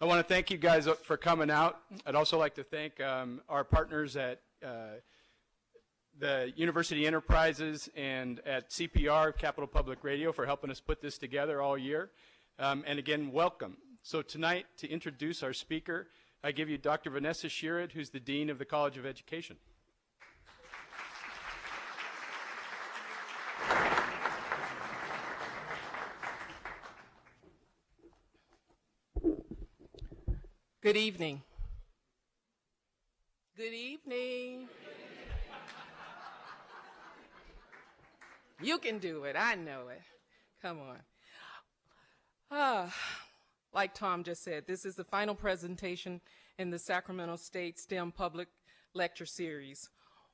I want to thank you guys for coming out. I'd also like to thank our partners at the University Enterprises and at CPR, Capital Public Radio, for helping us put this together all year. And again, welcome. So tonight, to introduce our speaker, I give you Dr. Vanessa Shearid, who's the Dean of the College of Education. Good evening. Good evening. You can do it. I know it. Come on. Like Tom just said, this is the final presentation in the Sacramento State STEM Public Lecture Series.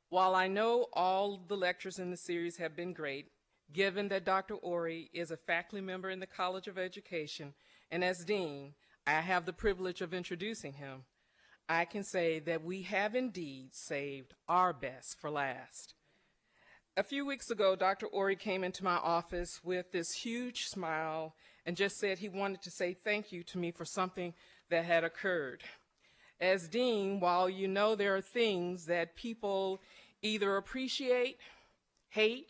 While I know all the lectures in the series have been great, given that Dr. Orey is a faculty member in the College of Education, and as Dean, I have the privilege of introducing him, I can say that we have indeed saved our best for last. A few weeks ago, Dr. Orey came into my office with this huge smile and just said he wanted to say thank you to me for something that had occurred. As Dean, while you know there are things that people either appreciate, hate,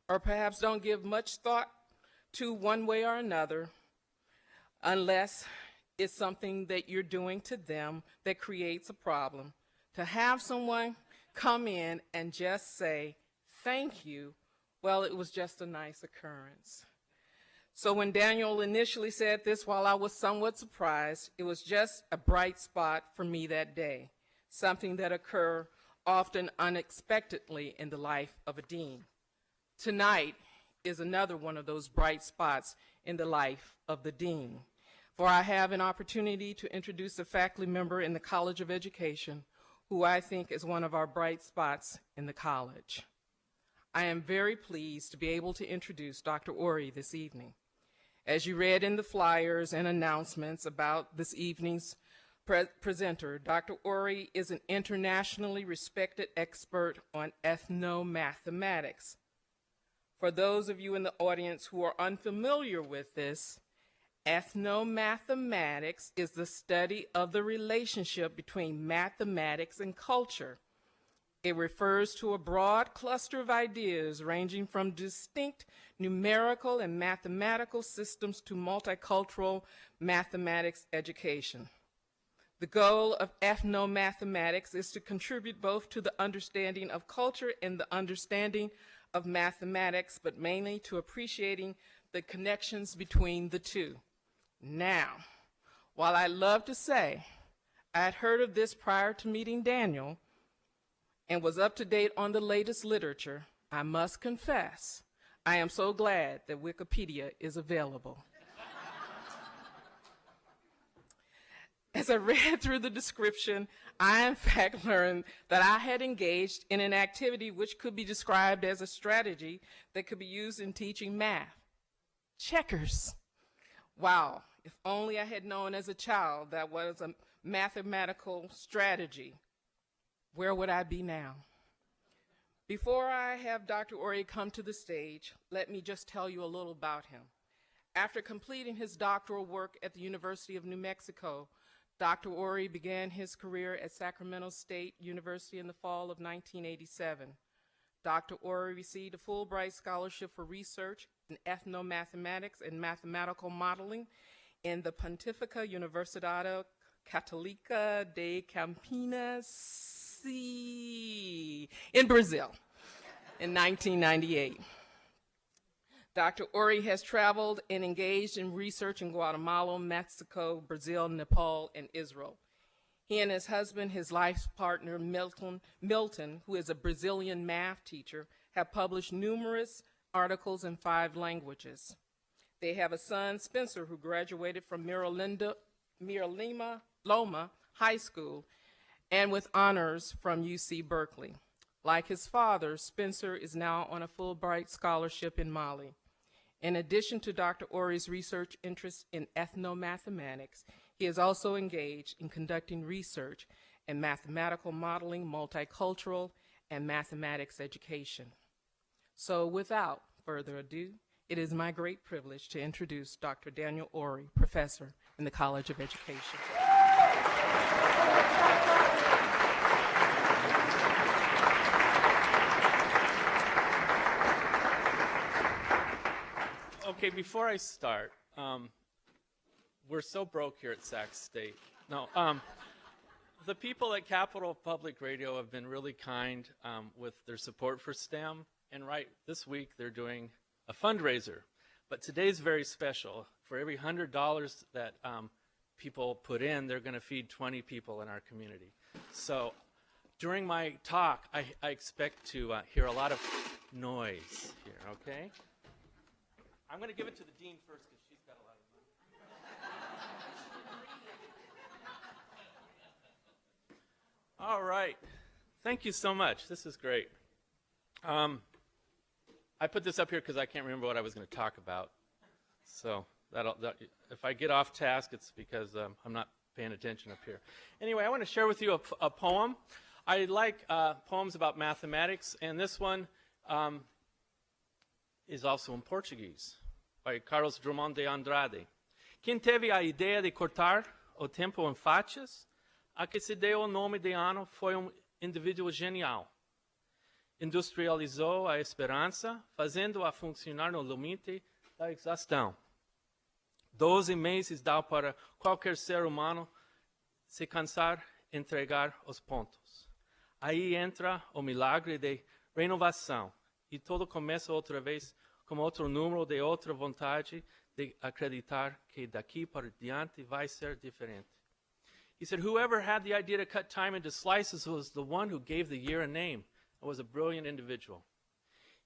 or perhaps don't give much thought to one way or another, unless it's something that you're doing to them that creates a problem, to have someone come in and just say, thank you, well, it was just a nice occurrence. So when Daniel initially said this, while I was somewhat surprised, it was just a bright spot for me that day, something that occurs often unexpectedly in the life of a dean. Tonight is another one of those bright spots in the life of the dean, for I have an opportunity to introduce a faculty member in the College of Education who I think is one of our bright spots in the college. I am very pleased to be able to introduce Dr. Orey this evening. As you read in the flyers and announcements about this evening's presenter, Dr. Orey is an internationally respected expert on ethnomathematics. For those of you in the audience who are unfamiliar with this, ethnomathematics is the study of the relationship between mathematics and culture. It refers to a broad cluster of ideas ranging from distinct numerical and mathematical systems to multicultural mathematics education. The goal of ethnomathematics is to contribute both to the understanding of culture and the understanding of mathematics, but mainly to appreciating the connections between the two. Now, while I love to say I had heard of this prior to meeting Daniel and was up to date on the latest literature, I must confess, I am so glad that Wikipedia is available. As I read through the description, I in fact learned that I had engaged in an activity which could be described as a strategy that could be used in teaching math. Checkers. Wow, if only I had known as a child that was a mathematical strategy. Where would I be now? Before I have Dr. Orey come to the stage, let me just tell you a little about him. After completing his doctoral work at the University of New Mexico, Dr. Orey began his career at Sacramento State University in the fall of 1987. Dr. Orey received a Fulbright Scholarship for research in ethnomathematics and mathematical modeling in the Pontificia Universidade Católica de Campinas in Brazil in 1998. Dr. Orey has traveled and engaged in research in Guatemala, Mexico, Brazil, Nepal, and Israel. He and his husband, his life partner, Milton, who is a Brazilian math teacher, have published numerous articles in 5 languages. They have a son, Spencer, who graduated from Loma High School and with honors from UC Berkeley. Like his father, Spencer is now on a Fulbright scholarship in Mali. In addition to Dr. Orey's research interests in ethnomathematics, he is also engaged in conducting research in mathematical modeling, multicultural, and mathematics education. So without further ado, it is my great privilege to introduce Dr. Daniel Orey, Professor in the College of Education. Okay, before I start, we're so broke here at Sac State. No, the people at Capital Public Radio have been really kind with their support for STEM, and right this week they're doing a fundraiser. But today's very special. For every $100 that people put in, they're going to feed 20 people in our community. So during my talk, I expect to hear a lot of noise here, okay? I'm going to give it to the dean first because she's got a lot of money. All right. Thank you so much. This is great. I put this up here because I can't remember what I was going to talk about. So if I get off task, it's because I'm not paying attention up here. Anyway, I want to share with you a poem. I like poems about mathematics, and this one is also in Portuguese, by Carlos Drummond de Andrade. Quem teve a ideia de cortar o tempo em fatias, a que se deu o nome de ano foi indivíduo genial. Industrializou a esperança, fazendo-a funcionar no limite da exaustão. 12 meses dá para qualquer ser humano se cansar entregar os pontos. Aí entra o milagre de renovação, e tudo começa outra vez com outro número de outra vontade de acreditar que daqui para diante vai ser diferente. He said, whoever had the idea to cut time into slices was the one who gave the year a name and was a brilliant individual.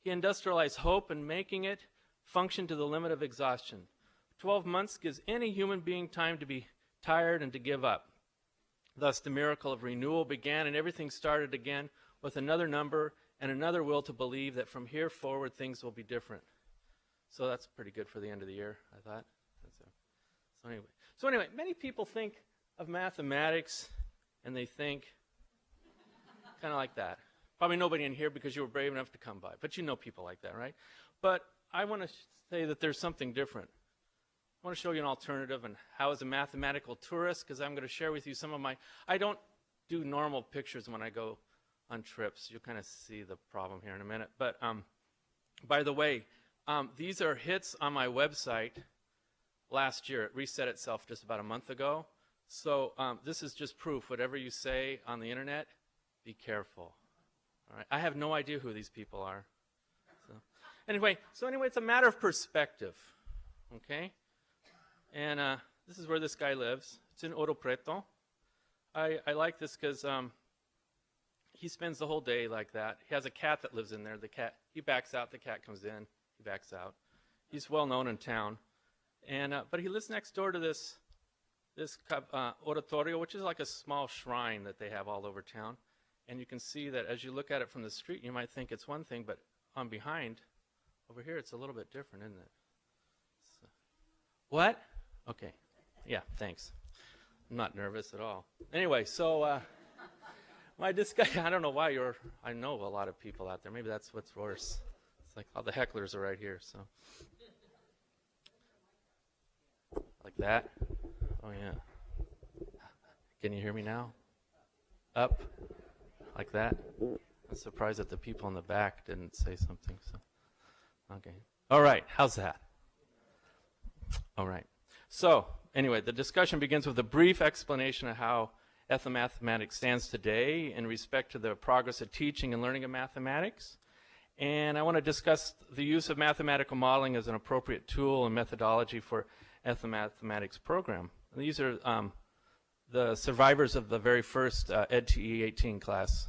He industrialized hope and making it function to the limit of exhaustion. 12 months gives any human being time to be tired and to give up. Thus, the miracle of renewal began, and everything started again with another number and another will to believe that from here forward things will be different. So that's pretty good for the end of the year, I thought. So anyway, many people think of mathematics, and they think kind of like that. Probably nobody in here because you were brave enough to come by, but you know people like that, right? But I want to say that there's something different. I want to show you an alternative and how as a mathematical tourist, because I'm going to share with you some of my, I don't do normal pictures when I go on trips. You'll kind of see the problem here in a minute. But by the way, these are hits on my website last year. It reset itself just about a month ago. So this is just proof. Whatever you say on the internet, be careful. All right? I have no idea who these people are. So anyway, it's a matter of perspective. Okay? And this is where this guy lives. It's in Ouro Preto. I like this because he spends the whole day like that. He has a cat that lives in there. The cat, he backs out. The cat comes in. He backs out. He's well known in town. And but he lives next door to this oratorio, which is like a small shrine that they have all over town. And you can see that as you look at it from the street, you might think it's one thing, but on behind, over here, it's a little bit different, isn't it? So, what? Okay. Yeah, thanks. I'm not nervous at all. Anyway, so my discussion, I don't know why I know a lot of people out there. Maybe that's what's worse. It's like all the hecklers are right here, so. Like that? Oh, yeah. Can you hear me now? Up? Like that? I'm surprised that the people in the back didn't say something. So, okay. All right. How's that? All right. So, anyway, the discussion begins with a brief explanation of how ethnomathematics stands today in respect to the progress of teaching and learning of mathematics. And I want to discuss the use of mathematical modeling as an appropriate tool and methodology for ethnomathematics program. And these are the survivors of the very first EdTE 18 class.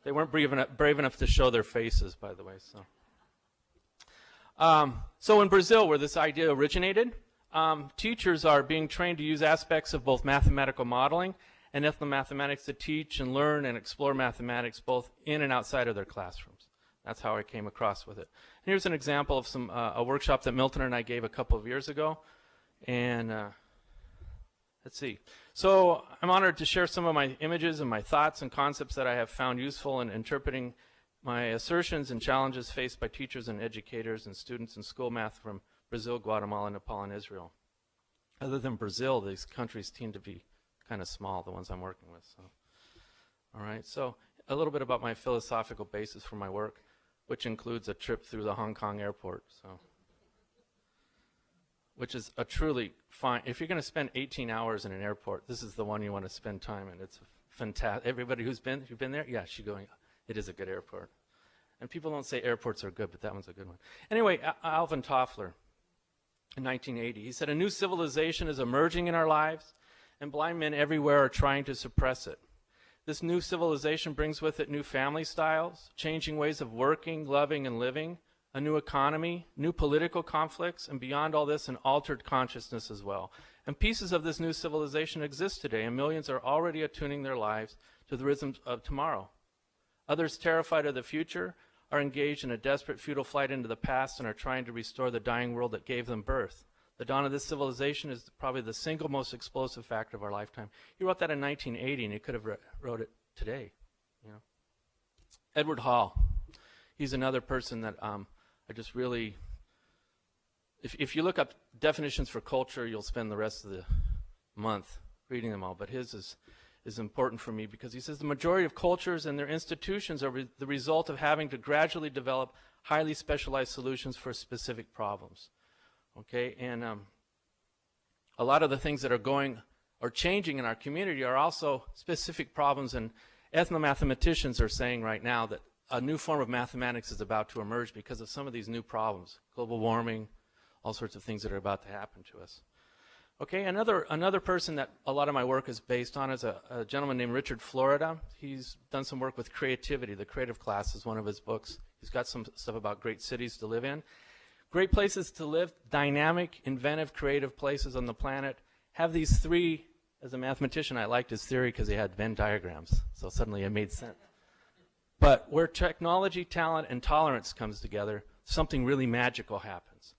They weren't brave enough to show their faces, by the way. So in Brazil, where this idea originated, teachers are being trained to use aspects of both mathematical modeling and ethnomathematics to teach and learn and explore mathematics both in and outside of their classrooms. That's how I came across with it. And here's an example of a workshop that Milton and I gave a couple of years ago. And let's see. So I'm honored to share some of my images and my thoughts and concepts that I have found useful in interpreting my assertions and challenges faced by teachers and educators and students in school math from Brazil, Guatemala, Nepal, and Israel. Other than Brazil, these countries tend to be kind of small, the ones I'm working with. So, all right, so a little bit about my philosophical basis for my work, which includes a trip through the Hong Kong airport. So, which is a truly fine. If you're going to spend 18 hours in an airport, this is the one you want to spend time in. It's fantastic. Everybody you've been there, yeah, she's going. It is a good airport. And people don't say airports are good, but that one's a good one. Anyway, Alvin Toffler, in 1980, he said, "A new civilization is emerging in our lives, and blind men everywhere are trying to suppress it. This new civilization brings with it new family styles, changing ways of working, loving, and living, a new economy, new political conflicts, and beyond all this, an altered consciousness as well. And pieces of this new civilization exist today, and millions are already attuning their lives to the rhythms of tomorrow. Others, terrified of the future, are engaged in a desperate, futile flight into the past and are trying to restore the dying world that gave them birth. The dawn of this civilization is probably the single most explosive factor of our lifetime." He wrote that in 1980, and he could have wrote it today. You know. Edward Hall, he's another person that I just really, if you look up definitions for culture, you'll spend the rest of the month reading them all, but his is important for me because he says the majority of cultures and their institutions are the result of having to gradually develop highly specialized solutions for specific problems. Okay, and a lot of the things that are going or changing in our community are also specific problems, and ethnomathematicians are saying right now that a new form of mathematics is about to emerge because of some of these new problems, global warming, all sorts of things that are about to happen to us. Okay, another person that a lot of my work is based on is a gentleman named Richard Florida. He's done some work with creativity. The Creative Class is one of his books. He's got some stuff about great cities to live in. Great places to live, dynamic, inventive, creative places on the planet, have these three. As a mathematician, I liked his theory because he had Venn diagrams, so suddenly it made sense. But where technology, talent, and tolerance comes together, something really magical happens.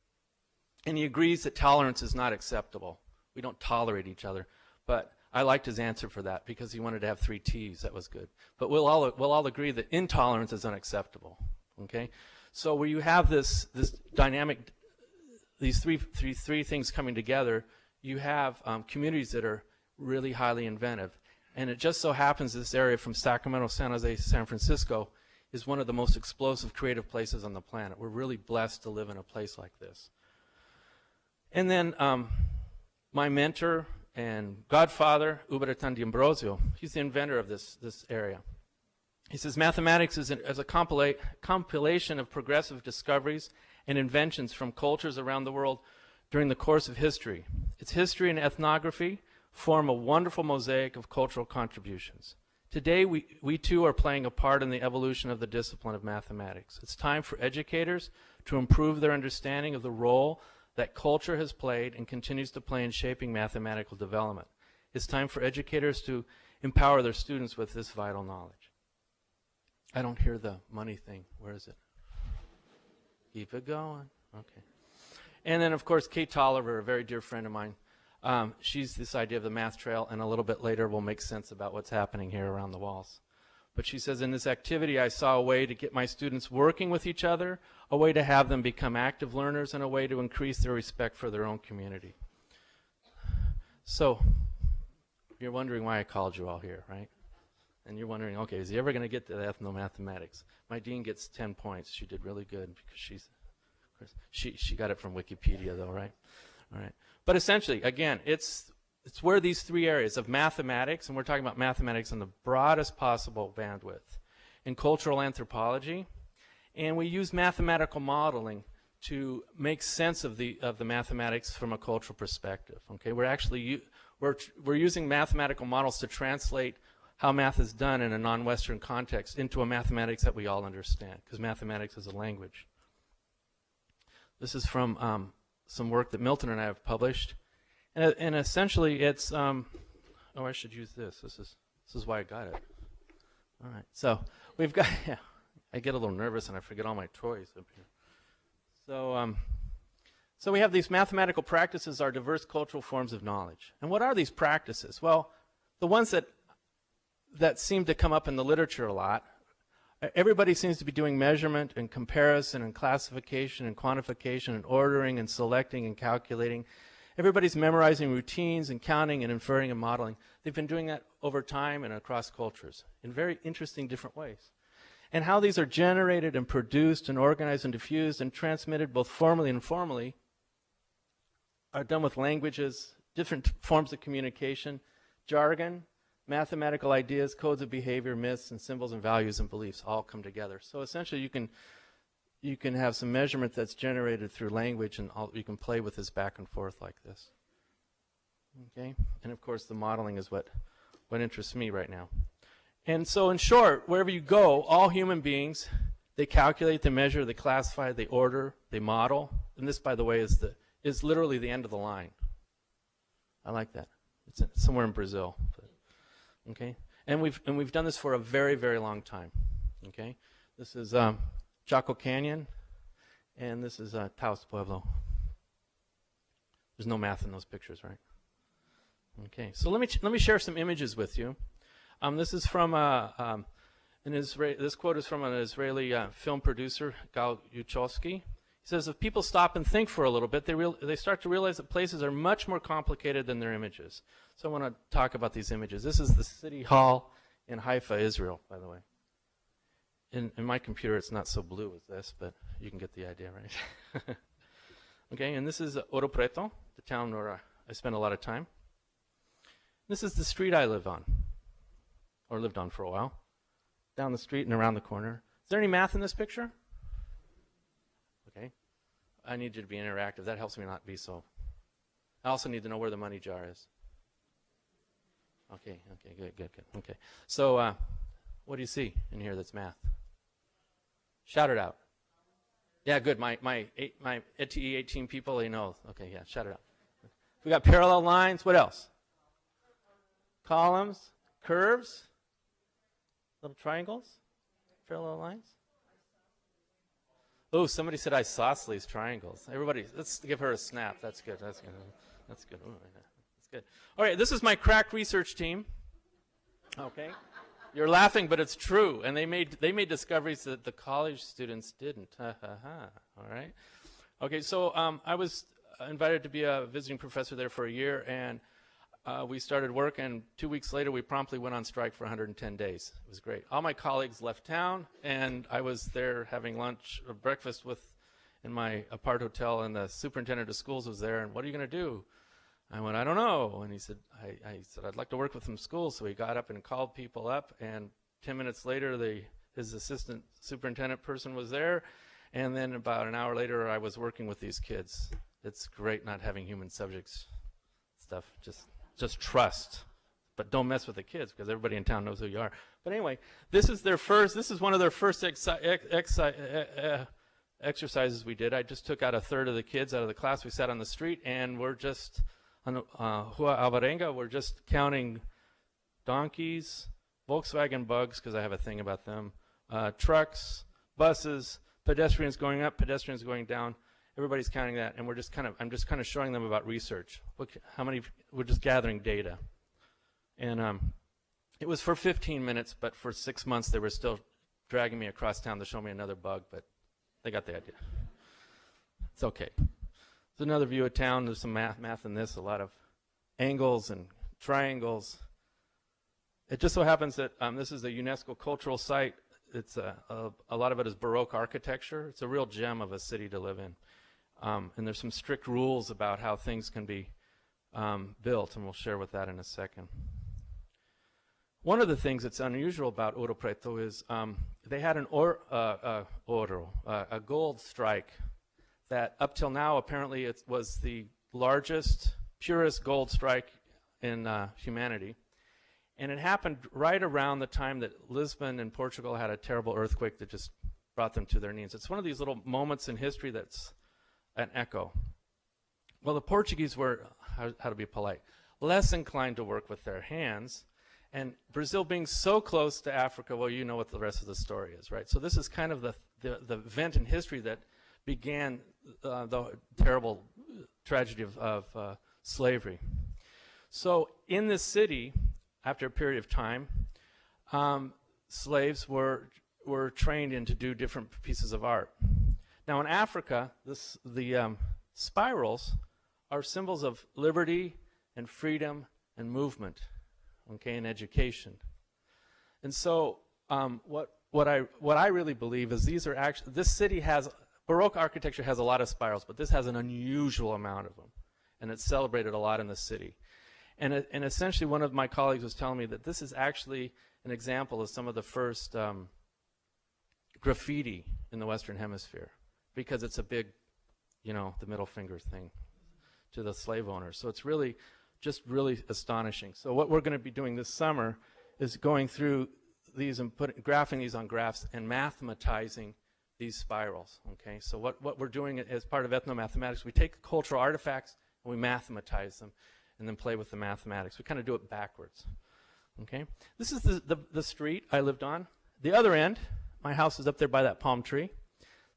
And he agrees that tolerance is not acceptable. We don't tolerate each other. But I liked his answer for that because he wanted to have 3 T's. That was good. But we'll all agree that intolerance is unacceptable. Okay? So where you have this dynamic, these three things coming together, you have communities that are really highly inventive. And it just so happens this area from Sacramento, San Jose, San Francisco is one of the most explosive creative places on the planet. We're really blessed to live in a place like this. And then my mentor and godfather, Ubertan D'Ambrosio, he's the inventor of this area. He says mathematics is a compilation of progressive discoveries and inventions from cultures around the world during the course of history. Its history and ethnography form a wonderful mosaic of cultural contributions. Today, we too are playing a part in the evolution of the discipline of mathematics. It's time for educators to improve their understanding of the role that culture has played and continues to play in shaping mathematical development. It's time for educators to empower their students with this vital knowledge. I don't hear the money thing. Where is it? Keep it going. Okay. And then, of course, Kate Tolliver, a very dear friend of mine. She's this idea of the math trail, and a little bit later we'll make sense about what's happening here around the walls. But she says, in this activity, I saw a way to get my students working with each other, a way to have them become active learners, and a way to increase their respect for their own community. So, you're wondering why I called you all here, right? And you're wondering, okay, is he ever going to get to ethnomathematics? My dean gets 10 points. She did really good because she got it from Wikipedia, though, right? All right. But essentially, again, it's where these 3 areas of mathematics, and we're talking about mathematics in the broadest possible bandwidth, in cultural anthropology, and we use mathematical modeling to make sense of the mathematics from a cultural perspective. Okay, we're using mathematical models to translate how math is done in a non-Western context into a mathematics that we all understand, because mathematics is a language. This is from some work that Milton and I have published, and essentially it's I should use this. This is why I got it. All right, so we've got. Yeah, I get a little nervous and I forget all my toys up here. So we have these mathematical practices are diverse cultural forms of knowledge. And what are these practices? Well, the ones that seem to come up in the literature a lot. Everybody seems to be doing measurement and comparison and classification and quantification and ordering and selecting and calculating Everybody's memorizing routines and counting and inferring and modeling. They've been doing that over time and across cultures in very interesting different ways. And how these are generated and produced and organized and diffused and transmitted both formally and informally are done with languages, different forms of communication, jargon, mathematical ideas, codes of behavior, myths, and symbols and values and beliefs all come together. So essentially you can have some measurement that's generated through language, and you can play with this back and forth like this. Okay? And of course the modeling is what interests me right now. And so in short, wherever you go, all human beings, they calculate, they measure, they classify, they order, they model. And this, by the way, is literally the end of the line. I like that. It's somewhere in Brazil. Okay? And we've done this for a very, very long time. Okay? This is Chaco Canyon, and this is Taos Pueblo. There's no math in those pictures, right? Okay, so let me share some images with you. This is from this quote is from an Israeli film producer, Gal Yuchowski. He says, if people stop and think for a little bit, they start to realize that places are much more complicated than their images. So I want to talk about these images. This is the city hall in Haifa, Israel, by the way. In my computer, it's not so blue as this, but you can get the idea, right? Okay, and this is Oro Preto, the town where I spend a lot of time. This is the street I live on, or lived on for a while, down the street and around the corner. Is there any math in this picture? Okay. I need you to be interactive. That helps me not be so. I also need to know where the money jar is. Okay, good. Okay. So what do you see in here that's math? Shout it out. Yeah, good. My ETE 18 people, they know. Okay, yeah, shout it out. We got parallel lines. What else? Columns, curves, little triangles, parallel lines. Oh, somebody said isosceles triangles. Everybody, let's give her a snap. That's good. That's good. That's good. Ooh, that's good. All right, this is my crack research team. Okay, you're laughing, but it's true. And they made discoveries that the college students didn't. Ha ha ha. All right. Okay, so I was invited to be a visiting professor there for a year, and we started work, and 2 weeks later we promptly went on strike for 110 days. It was great. All my colleagues left town, and I was there having lunch or breakfast in my apart hotel, and the superintendent of schools was there. And what are you going to do? I went, I don't know. And he said, I said, I'd like to work with some schools. So he got up and called people up, and 10 minutes later his assistant superintendent person was there, and then about an hour later I was working with these kids. It's great not having human subjects stuff. Just trust, but don't mess with the kids, because everybody in town knows who you are. But anyway, this is one of their first exercises we did. I just took out a third of the kids out of the class. We sat on the street, and we're just on Rua Alvarenga. We're just counting donkeys, Volkswagen bugs, because I have a thing about them, trucks, buses, pedestrians going up, pedestrians going down. Everybody's counting that, and I'm just kind of showing them about research. Look, we're just gathering data. And it was for 15 minutes, but for 6 months they were still dragging me across town to show me another bug, but they got the idea. It's okay. There's another view of town. There's some math in this, a lot of angles and triangles. It just so happens that this is a UNESCO cultural site. It's a lot of it is Baroque architecture. It's a real gem of a city to live in. And there's some strict rules about how things can be built, and we'll share with that in a second. One of the things that's unusual about Ouro Preto is they had a gold strike that up till now apparently it was the largest, purest gold strike in humanity. And it happened right around the time that Lisbon in Portugal had a terrible earthquake that just brought them to their knees. It's one of these little moments in history that's an echo. Well, the Portuguese were, how to be polite, less inclined to work with their hands. And Brazil being so close to Africa, well, you know what the rest of the story is, right? So this is kind of the event in history that began the terrible tragedy of slavery. So in this city, after a period of time, slaves were trained in to do different pieces of art. Now in Africa, the spirals are symbols of liberty and freedom and movement, okay, and education. And so what I really believe is these are actually, this city has, Baroque architecture has a lot of spirals, but this has an unusual amount of them. And it's celebrated a lot in the city. And essentially one of my colleagues was telling me that this is actually an example of some of the first graffiti in the Western Hemisphere, because it's a big, you know, the middle finger thing to the slave owners. So it's really, just really astonishing. So what we're going to be doing this summer is going through these and graphing these on graphs and mathematizing these spirals, okay? So what we're doing as part of ethnomathematics, we take cultural artifacts and we mathematize them and then play with the mathematics. We kind of do it backwards, okay? This is the street I lived on. The other end, my house is up there by that palm tree.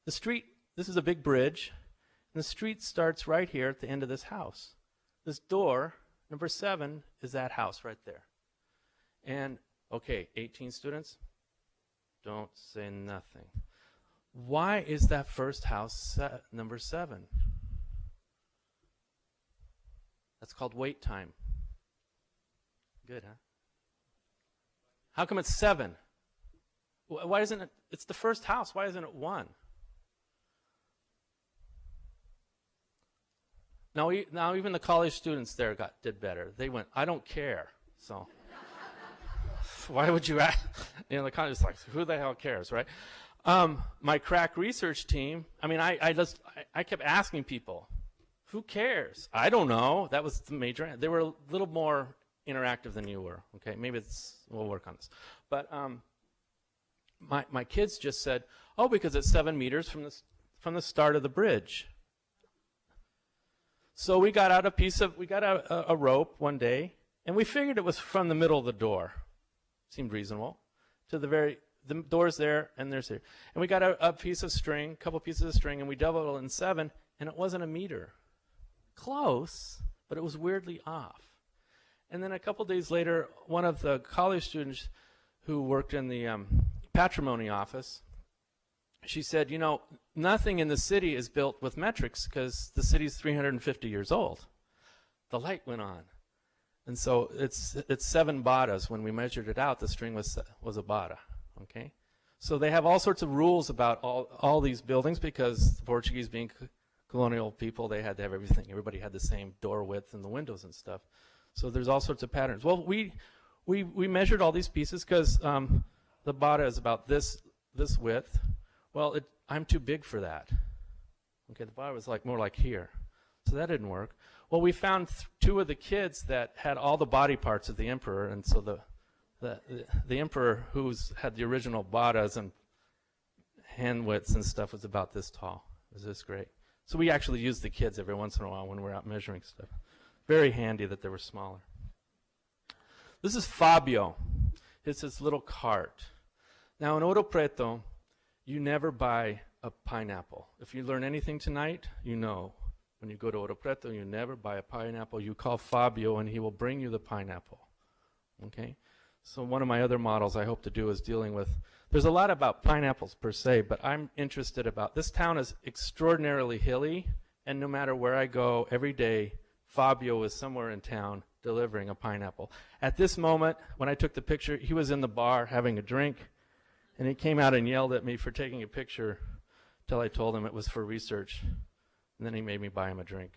The street, this is a big bridge, and the street starts right here at the end of this house. This door, number 7, is that house right there. And, okay, 18 students, don't say nothing. Why is that first house number 7? That's called wait time. Good, huh? How come it's 7? Why isn't it, it's the first house, why isn't it 1? Now even the college students there did better. They went, I don't care. So why would you ask? You know, the college is like, who the hell cares, right? My crack research team, I mean, I kept asking people, who cares? I don't know. That was the major. They were a little more interactive than you were. Okay, maybe we'll work on this. But my kids just said, oh, because it's 7 meters from the start of the bridge. So we got out a rope one day, and we figured it was from the middle of the door. Seemed reasonable. To the door's there, and there's here. And we got a piece of string, a couple pieces of string, and we doubled it in 7, and it wasn't a meter. Close, but it was weirdly off. And then a couple days later, one of the college students who worked in the patrimony office, she said, you know, nothing in the city is built with metrics because the city's 350 years old. The light went on. And so it's 7 badas. When we measured it out, the string was a bada, okay? So they have all sorts of rules about all these buildings because the Portuguese, being colonial people, they had to have everything. Everybody had the same door width and the windows and stuff. So there's all sorts of patterns. Well, we measured all these pieces because the bada is about this width. Well, I'm too big for that. Okay, the bada was more like here. So that didn't work. Well, we found 2 of the kids that had all the body parts of the emperor, and so the emperor had the original badas and hand widths and stuff was about this tall. It was this great. So we actually used the kids every once in a while when we're out measuring stuff. Very handy that they were smaller. This is Fabio. It's his little cart. Now in Ouro Preto, you never buy a pineapple. If you learn anything tonight, you know. When you go to Ouro Preto, you never buy a pineapple. You call Fabio and he will bring you the pineapple. Okay? So one of my other models I hope to do is dealing with, there's a lot about pineapples per se, but I'm interested about, this town is extraordinarily hilly, and no matter where I go, every day, Fabio is somewhere in town delivering a pineapple. At this moment, when I took the picture, he was in the bar having a drink, and he came out and yelled at me for taking a picture till I told him it was for research, and then he made me buy him a drink.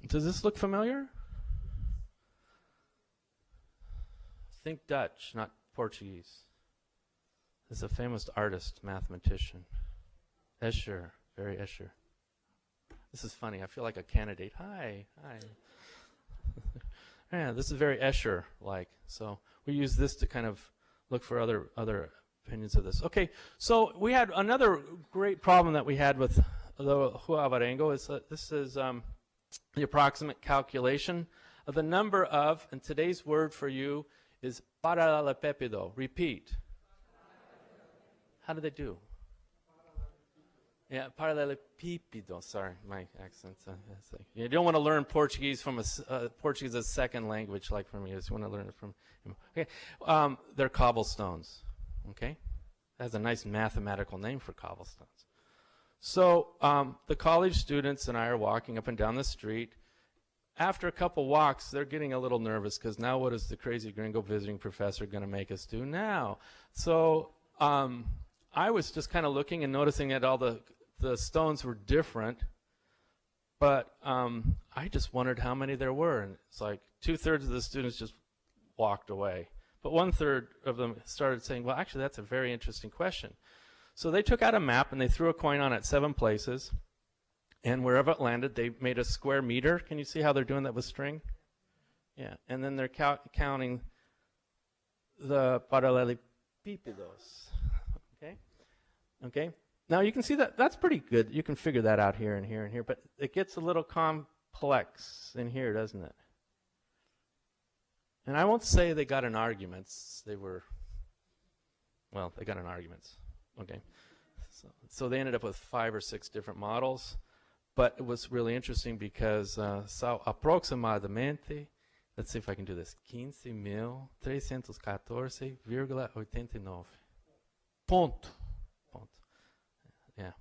Does this look familiar? Think Dutch, not Portuguese. This is a famous artist, mathematician. Escher, very Escher. This is funny. I feel like a candidate. Hi. Yeah, this is very Escher-like. So we use this to kind of look for other opinions of this. Okay, so we had another great problem that we had with the Huavarengo is that this is the approximate calculation of the number of, and today's word for you is paralelepípedo. Repeat. How do they do? Yeah, paralelepípedo. Sorry, my accent. You don't want to learn Portuguese from Portuguese as second language like from me. You just want to learn it from him. Okay, they're cobblestones. Okay, that has a nice mathematical name for cobblestones. So the college students and I are walking up and down the street. After a couple walks, they're getting a little nervous because now what is the crazy gringo visiting professor going to make us do now? So I was just kind of looking and noticing that all the stones were different, but I just wondered how many there were. And it's like 2/3 of the students just walked away. But 1/3 of them started saying, well, actually, that's a very interesting question. So they took out a map and they threw a coin on it 7 places. And wherever it landed, they made a square meter. Can you see how they're doing that with string? Yeah. And then they're counting the parallelépípedos. Okay? Okay? Now you can see that that's pretty good. You can figure that out here and here and here. But it gets a little complex in here, doesn't it? And I won't say they got in arguments. They got in arguments. Okay. So they ended up with 5 or 6 different models. But it was really interesting because so aproximadamente, let's see if I can do this, 15.314,89. Ponto. Yeah.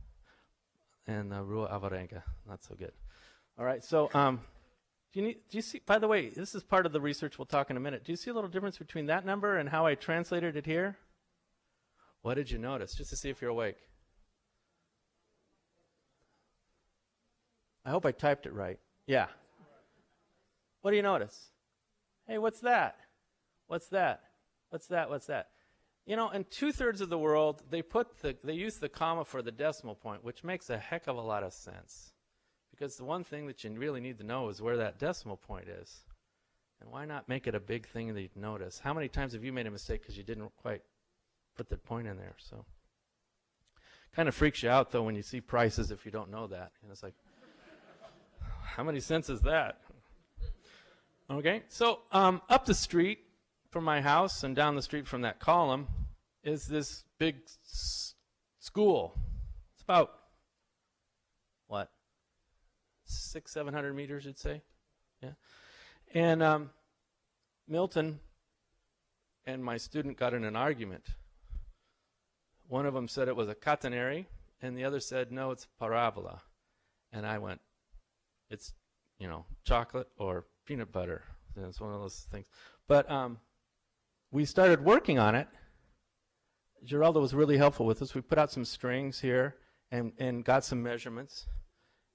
And Rua Alvarenga, not so good. All right, so do you see, by the way, this is part of the research we'll talk in a minute. Do you see a little difference between that number and how I translated it here? What did you notice? Just to see if you're awake. I hope I typed it right. Yeah. What do you notice? Hey, what's that? What's that? What's that? What's that? You know, in 2/3 of the world, they use the comma for the decimal point, which makes a heck of a lot of sense. Because the one thing that you really need to know is where that decimal point is. And why not make it a big thing that you'd notice? How many times have you made a mistake because you didn't quite put the point in there? So, kind of freaks you out, though, when you see prices if you don't know that. And it's like, how many cents is that? Okay, so up the street from my house and down the street from that column is this big school. It's about, what, 600-700 meters, you'd say? Yeah. And Milton and my student got in an argument. One of them said it was a catenary, and the other said, no, it's parabola. And I went, it's, chocolate or peanut butter. It's one of those things. But we started working on it. Geraldo was really helpful with us. We put out some strings here and got some measurements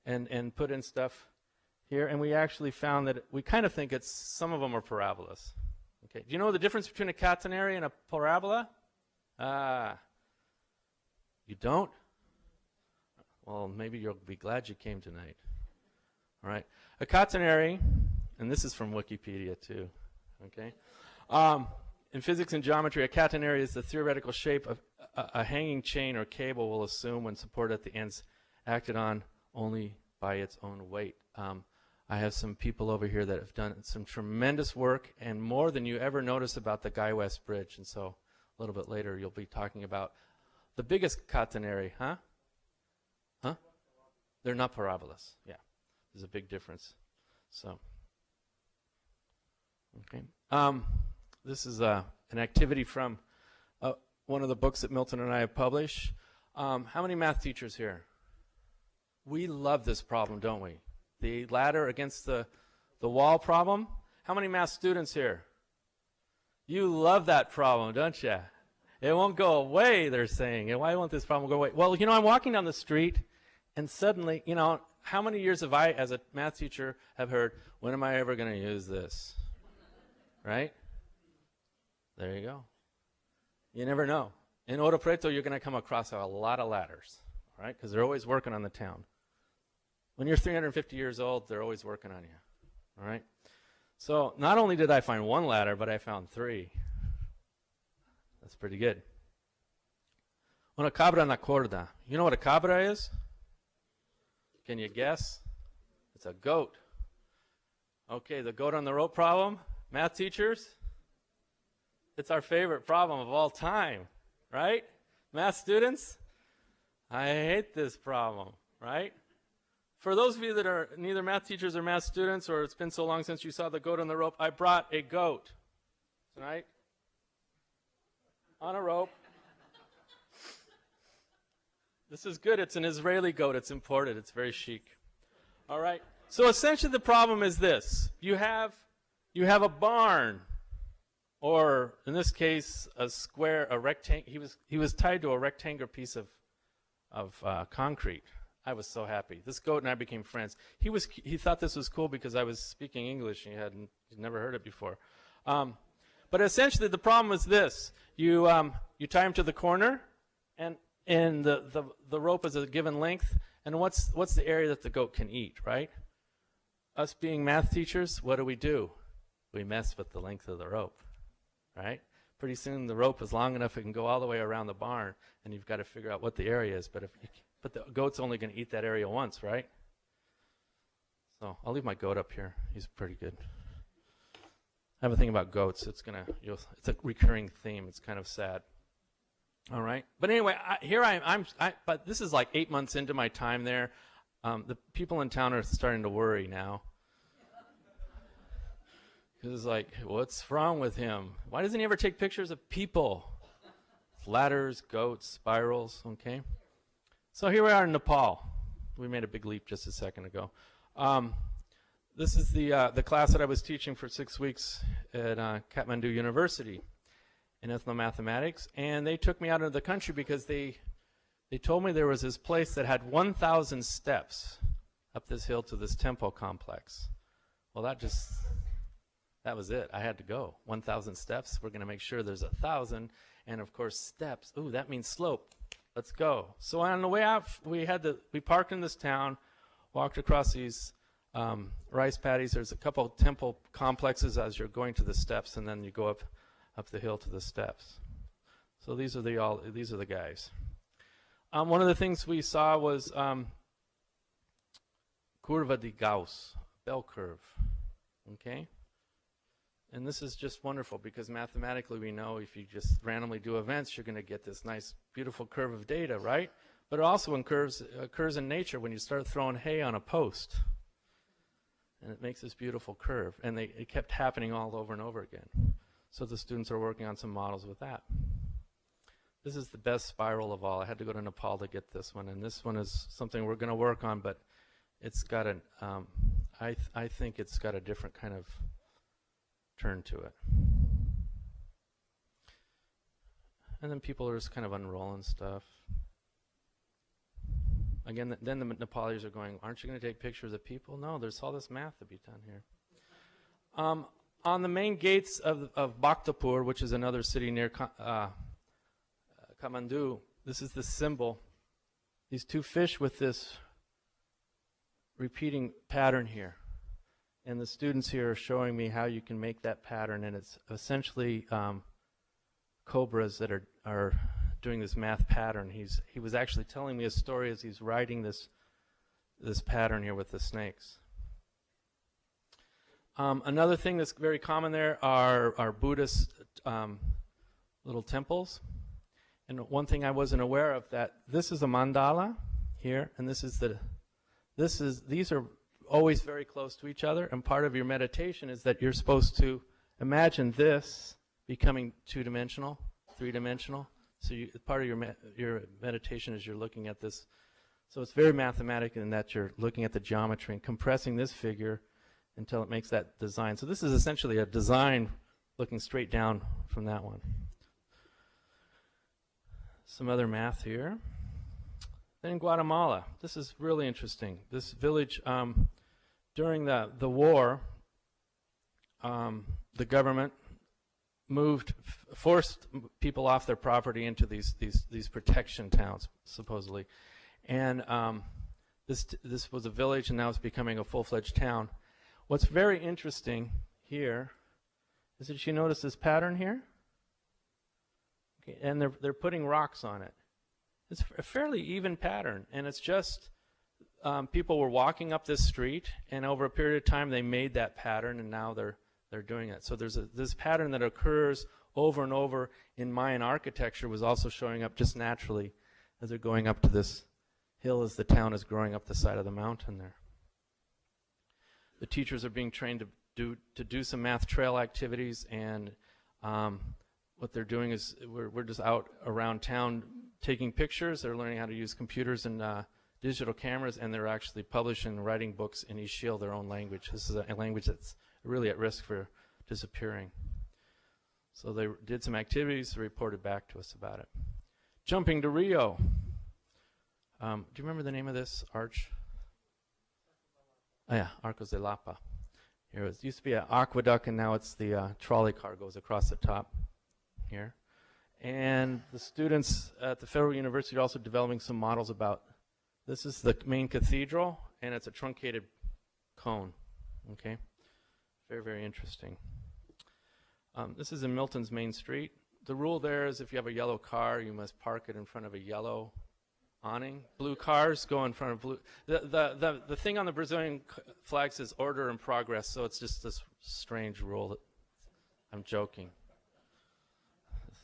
and put in stuff here. And we actually found that we kind of think some of them are parabolas. Okay. Do you know the difference between a catenary and a parabola? You don't? Well, maybe you'll be glad you came tonight. All right. A catenary, and this is from Wikipedia too, okay? In physics and geometry, a catenary is the theoretical shape of a hanging chain or cable will assume when supported at the ends acted on only by its own weight. I have some people over here that have done some tremendous work and more than you ever notice about the Guy West Bridge. And so a little bit later you'll be talking about the biggest catenary, huh? They're not parabolas, yeah. There's a big difference. So, okay. This is an activity from one of the books that Milton and I have published. How many math teachers here? We love this problem, don't we? The ladder against the wall problem. How many math students here? You love that problem, don't you? It won't go away, they're saying. And why won't this problem go away? Well, I'm walking down the street, and suddenly, how many years have I, as a math teacher, have heard, when am I ever going to use this? Right? There you go. You never know. In Ouro Preto, you're going to come across a lot of ladders, all right? Because they're always working on the town. When you're 350 years old, they're always working on you, all right? So not only did I find one ladder, but I found 3. That's pretty good. Una cabra na corda. You know what a cabra is? Can you guess? It's a goat. Okay, the goat on the rope problem. Math teachers, it's our favorite problem of all time, right? Math students, I hate this problem, right? For those of you that are neither math teachers or math students, or it's been so long since you saw the goat on the rope, I brought a goat tonight on a rope. This is good. It's an Israeli goat. It's imported. It's very chic. All right. So essentially the problem is this. You have a barn, or in this case, a rectangle. He was tied to a rectangular piece of concrete. I was so happy. This goat and I became friends. He thought this was cool because I was speaking English and he'd never heard it before. But essentially the problem is this. You tie him to the corner, and the rope is a given length, and what's the area that the goat can eat, right? Us being math teachers, what do? We mess with the length of the rope, right? Pretty soon the rope is long enough it can go all the way around the barn, and you've got to figure out what the area is. But the goat's only going to eat that area once, right? So I'll leave my goat up here. He's pretty good. I have a thing about goats. It's a recurring theme. It's kind of sad. All right. But anyway, but this is like 8 months into my time there. The people in town are starting to worry now. Because it's like, what's wrong with him? Why doesn't he ever take pictures of people? Ladders, goats, spirals, okay? So here we are in Nepal. We made a big leap just a second ago. This is the class that I was teaching for 6 weeks at Kathmandu University in ethnomathematics, and they took me out into the country because they told me there was this place that had 1,000 steps up this hill to this temple complex. Well, that was it. I had to go. 1,000 steps. We're going to make sure there's 1,000, and of course steps. Ooh, that means slope. Let's go. So on the way out, we parked in this town, walked across these rice paddies. There's a couple of temple complexes as you're going to the steps, and then you go up the hill to the steps. So these are the guys. One of the things we saw was curva de Gauss, bell curve. Okay? And this is just wonderful because mathematically we know if you just randomly do events, you're going to get this nice, beautiful curve of data, right? But it also occurs in nature when you start throwing hay on a post. And it makes this beautiful curve. And it kept happening all over and over again. So the students are working on some models with that. This is the best spiral of all. I had to go to Nepal to get this one. And this one is something we're going to work on, but it's got I think it's got a different kind of turn to it. And then people are just kind of unrolling stuff. Again, then the Nepalis are going, aren't you going to take pictures of people? No, there's all this math to be done here. On the main gates of Bhaktapur, which is another city near Kathmandu, this is the symbol. These two fish with this repeating pattern here. And the students here are showing me how you can make that pattern, and it's essentially cobras that are doing this math pattern. He was actually telling me a story as he's writing this pattern here with the snakes. Another thing that's very common there are Buddhist little temples. And one thing I wasn't aware of, that this is a mandala here, and these are always very close to each other, and part of your meditation is that you're supposed to imagine this becoming two-dimensional, three-dimensional. So part of your meditation is you're looking at this. So it's very mathematical in that you're looking at the geometry and compressing this figure until it makes that design. So this is essentially a design looking straight down from that one. Some other math here. Then in Guatemala, this is really interesting. This village, during the war, the government forced people off their property into these protection towns, supposedly. And this was a village, and now it's becoming a full-fledged town. What's very interesting here is that you notice this pattern here? Okay, and they're putting rocks on it. It's a fairly even pattern, and it's just people were walking up this street, and over a period of time they made that pattern, and now they're doing it. So there's this pattern that occurs over and over in Mayan architecture was also showing up just naturally as they're going up to this hill as the town is growing up the side of the mountain there. The teachers are being trained to do some math trail activities, and what they're doing is we're just out around town taking pictures, they're learning how to use computers and digital cameras, and they're actually publishing and writing books in Ishil, their own language. This is a language that's really at risk for disappearing. So they did some activities, reported back to us about it. Jumping to Rio. Do you remember the name of this arch? Oh yeah, Arcos de Lapa. Here it used to be an aqueduct, and now it's the trolley car goes across the top here. And the students at the Federal University are also developing some models about, this is the main cathedral, and it's a truncated cone, okay? Very, very interesting. This is in Milton's Main Street. The rule there is if you have a yellow car, you must park it in front of a yellow awning. Blue cars go in front of blue. The thing on the Brazilian flag says order and progress, so it's just this strange rule. That I'm joking.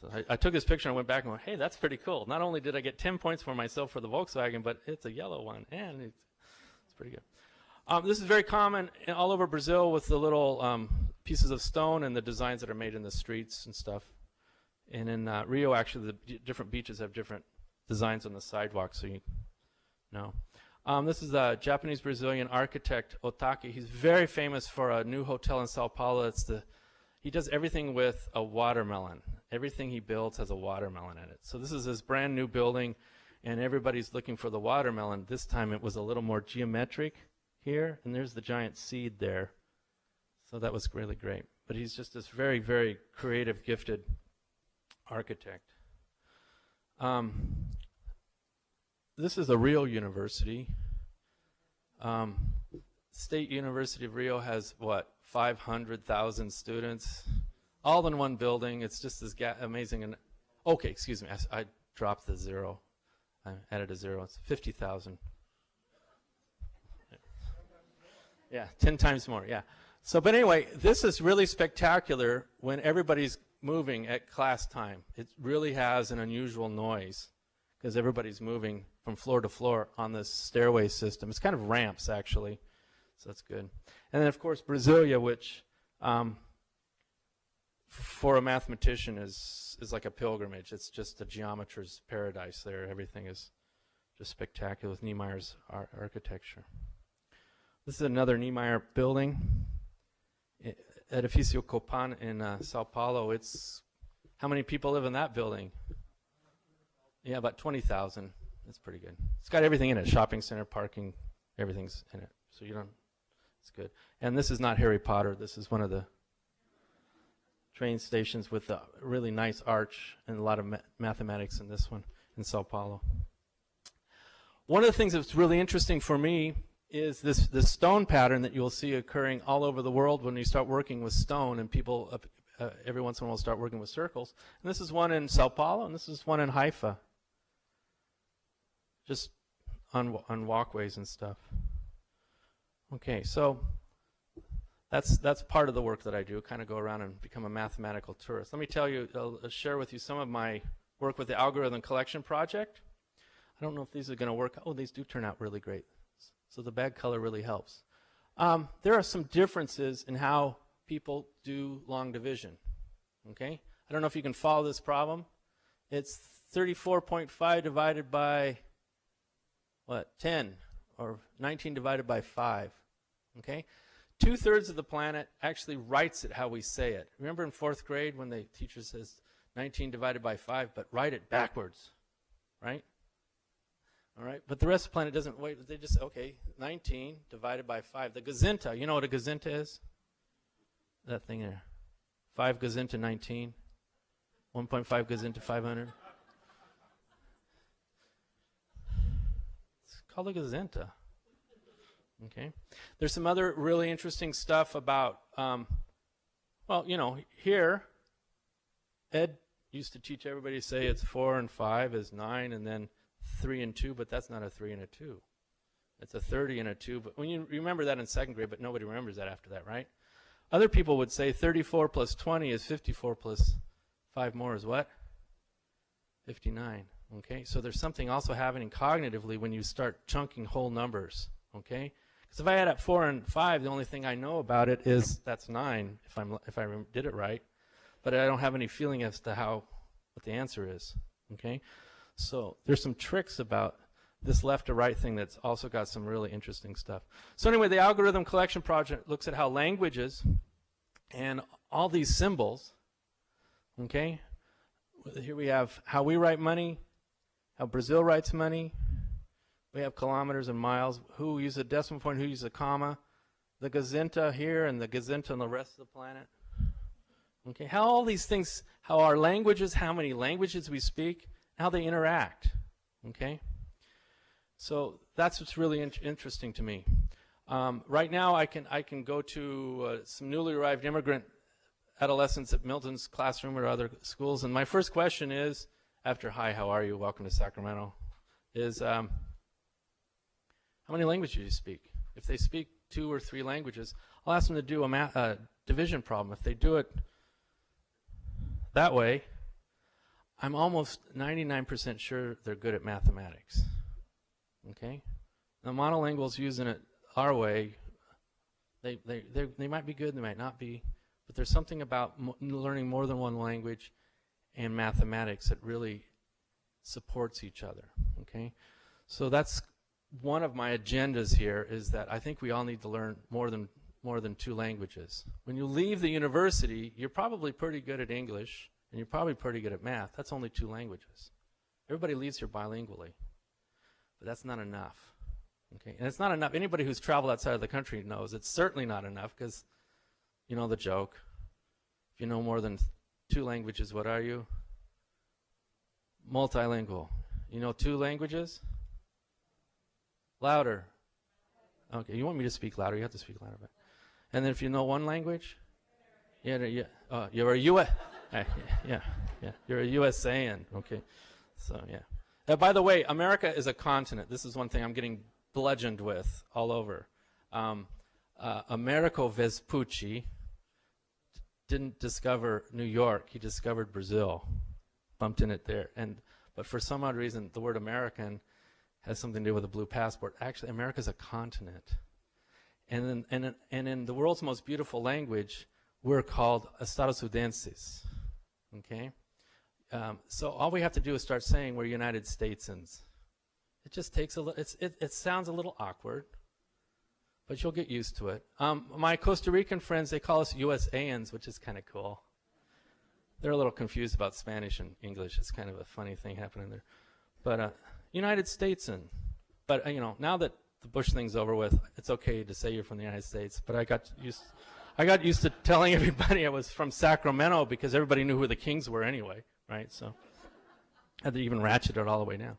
So I took this picture and went back and went, hey, that's pretty cool. Not only did I get 10 points for myself for the Volkswagen, but it's a yellow one, and it's pretty good. This is very common all over Brazil with the little pieces of stone and the designs that are made in the streets and stuff. And in Rio, actually, the different beaches have different designs on the sidewalk, so you know. This is a Japanese-Brazilian architect, Otake. He's very famous for a new hotel in Sao Paulo. He does everything with a watermelon. Everything he builds has a watermelon in it. So this is his brand new building, and everybody's looking for the watermelon. This time it was a little more geometric here, and there's the giant seed there. So that was really great. But he's just this very, very creative, gifted architect. This is a Rio university. State University of Rio has, what, 500,000 students, all in one building. It's just this amazing. And okay, excuse me, I dropped the zero. I added a zero. It's 50,000. Yeah, 10 times more, yeah. So, but anyway, this is really spectacular when everybody's moving at class time. It really has an unusual noise because everybody's moving from floor to floor on this stairway system. It's kind of ramps, actually, so that's good. And then, of course, Brasilia, which for a mathematician is like a pilgrimage. It's just a geometer's paradise there. Everything is just spectacular with Niemeyer's architecture. This is another Niemeyer building, Edificio Copan in Sao Paulo. It's, how many people live in that building? Yeah, about 20,000. That's pretty good. It's got everything in it, shopping center, parking, everything's in it. So you don't, it's good. And this is not Harry Potter. This is one of the train stations with a really nice arch and a lot of mathematics in this one in Sao Paulo. One of the things that's really interesting for me is this stone pattern that you'll see occurring all over the world when you start working with stone, and people every once in a while start working with circles. And this is one in Sao Paulo, and this is one in Haifa, just on walkways and stuff. Okay, so that's part of the work that I do, kind of go around and become a mathematical tourist. Let me tell you, I'll share with you some of my work with the Algorithm Collection Project. I don't know if these are going to work. Oh, these do turn out really great. So the bag color really helps. There are some differences in how people do long division. Okay? I don't know if you can follow this problem. It's 34.5 divided by, what, 10, or 19 divided by 5. Okay? 2/3 of the planet actually writes it how we say it. Remember in 4th grade when the teacher says 19 divided by 5, but write it backwards, right? All right, but the rest of the planet doesn't wait. They just, okay, 19 divided by 5. The gazinta, you know what a gazinta is? That thing there. 5 gazinta 19. 1.5 gazinta 500. It's called a gazinta. Okay. There's some other really interesting stuff about, well, you know, here, Ed used to teach everybody to say it's 4 and 5 is 9, and then 3 and 2, but that's not a 3 and a 2. It's a 30 and a 2. But when you remember that in 2nd grade, but nobody remembers that after that, right? Other people would say 34 plus 20 is 54 plus 5 more is what? 59. Okay, so there's something also happening cognitively when you start chunking whole numbers. Okay, because if I add up 4 and 5, the only thing I know about it is that's 9 if I did it right, but I don't have any feeling as to what the answer is. Okay. So there's some tricks about this left to right thing that's also got some really interesting stuff. So anyway, the algorithm collection project looks at how languages and all these symbols, okay, here we have how we write money, how Brazil writes money, we have kilometers and miles, who uses a decimal point, who uses a comma, the gazinta here and the gazinta on the rest of the planet. Okay, how all these things, how our languages, how many languages we speak, how they interact. Okay, so that's what's really interesting to me. Right now, I can go to some newly arrived immigrant adolescents at Milton's classroom or other schools, and my first question is, after "Hi, how are you? Welcome to Sacramento," is how many languages do you speak? If they speak 2 or 3 languages, I'll ask them to do a division problem. If they do it that way, I'm almost 99% sure they're good at mathematics. Okay? The monolinguals using it our way, they might be good, they might not be, but there's something about learning more than one language and mathematics that really supports each other. Okay? So that's one of my agendas here, is that I think we all need to learn more than 2 languages. When you leave the university, you're probably pretty good at English, and you're probably pretty good at math. That's only 2 languages. Everybody leaves here bilingually, but that's not enough. Okay, and it's not enough. Anybody who's traveled outside of the country knows it's certainly not enough, because you know the joke. If you know more than 2 languages, what are you? Multilingual. You know 2 languages? Louder. Okay, you want me to speak louder? You have to speak louder. And then if you know 1 language, you're a U.S. Yeah, you're a USAN. Okay, so yeah. By the way, America is a continent. This is one thing I'm getting bludgeoned with all over. Americo Vespucci didn't discover New York. He discovered Brazil. Bumped in it there. But for some odd reason, the word American has something to do with a blue passport. Actually, America's a continent. And in the world's most beautiful language, we're called Estadounidenses. Okay? So all we have to do is start saying we're United Statesans. It just takes a little, it sounds a little awkward, but you'll get used to it. My Costa Rican friends, they call us USANs, which is kind of cool. They're a little confused about Spanish and English. It's kind of a funny thing happening there. But United Statesman. But now that the Bush thing's over with, it's okay to say you're from the United States. But I got used to telling everybody I was from Sacramento, because everybody knew who the Kings were anyway, right? So I had to even ratchet it all the way down.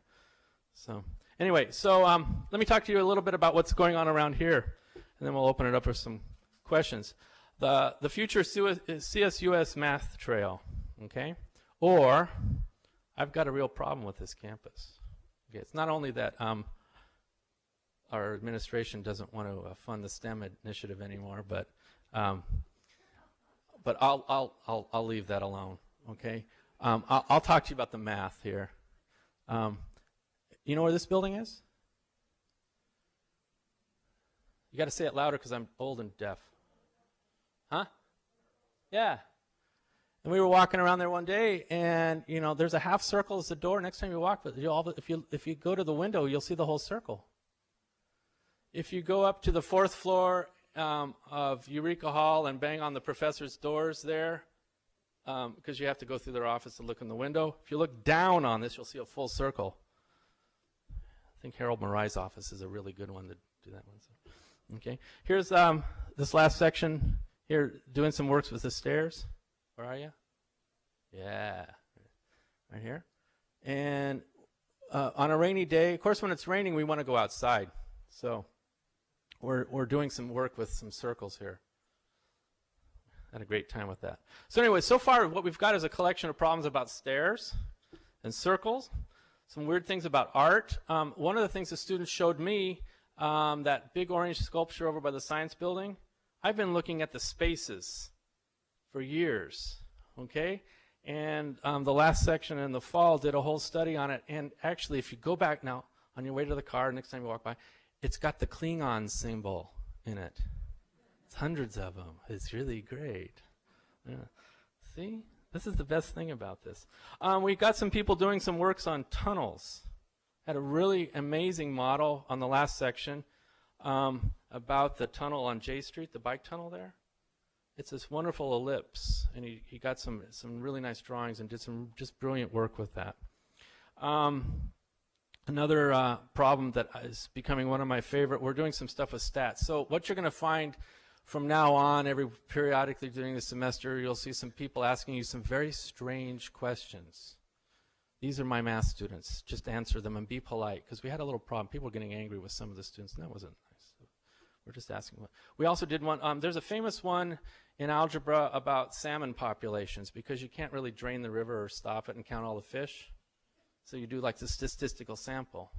So anyway, let me talk to you a little bit about what's going on around here, and then we'll open it up for some questions. The future CSUS math trail, okay? Or I've got a real problem with this campus. Okay, it's not only that our administration doesn't want to fund the STEM initiative anymore, but I'll leave that alone. Okay, I'll talk to you about the math here. You know where this building is? You got to say it louder, because I'm old and deaf. Huh? Yeah. And we were walking around there one day, and there's a half circle as the door. Next time you walk, but if you go to the window, you'll see the whole circle. If you go up to the 4th floor of Eureka Hall and bang on the professor's doors there, because you have to go through their office to look in the window. If you look down on this, you'll see a full circle. I think Harold Marai's office is a really good one to do that one. So, okay, here's this last section here, doing some works with the stairs. Where are you? Yeah, right here. And on a rainy day, of course, when it's raining, we want to go outside. So we're doing some work with some circles here. Had a great time with that. So anyway, so far what we've got is a collection of problems about stairs and circles, some weird things about art. One of the things the students showed me, that big orange sculpture over by the science building, I've been looking at the spaces for years, okay? And the last section in the fall did a whole study on it. And actually, if you go back now on your way to the car, next time you walk by, it's got the Klingon symbol in it. It's hundreds of them. It's really great. Yeah. See? This is the best thing about this. We got some people doing some works on tunnels. Had a really amazing model on the last section about the tunnel on J Street, the bike tunnel there. It's this wonderful ellipse, and he got some really nice drawings and did some just brilliant work with that. Another problem that is becoming one of my favorite, we're doing some stuff with stats. So what you're going to find from now on, periodically during the semester, you'll see some people asking you some very strange questions. These are my math students. Just answer them and be polite, because we had a little problem. People were getting angry with some of the students, and that wasn't nice. So we're just asking. We also did one. There's a famous one in algebra about salmon populations, because you can't really drain the river or stop it and count all the fish. So you do like the statistical sample.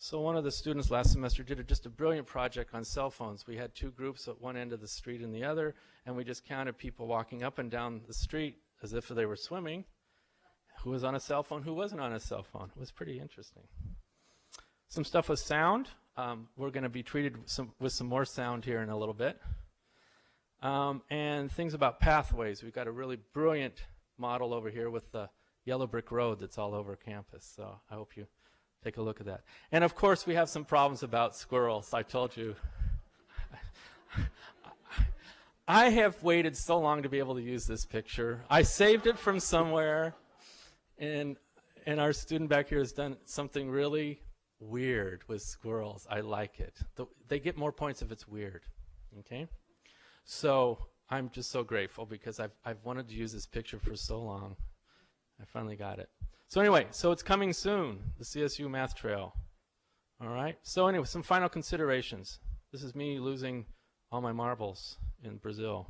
So one of the students last semester did just a brilliant project on cell phones. We had two groups at one end of the street and the other, and we just counted people walking up and down the street as if they were swimming. Who was on a cell phone, who wasn't on a cell phone. It was pretty interesting. Some stuff with sound. We're going to be treated with some more sound here in a little bit. And things about pathways. We've got a really brilliant model over here with the yellow brick road that's all over campus. So I hope you take a look at that. And of course, we have some problems about squirrels. I told you. I have waited so long to be able to use this picture. I saved it from somewhere. And our student back here has done something really weird with squirrels. I like it. They get more points if it's weird. Okay? So I'm just so grateful, because I've wanted to use this picture for so long. I finally got it. So anyway, so it's coming soon, the CSU Math Trail. All right? So anyway, some final considerations. This is me losing all my marbles in Brazil.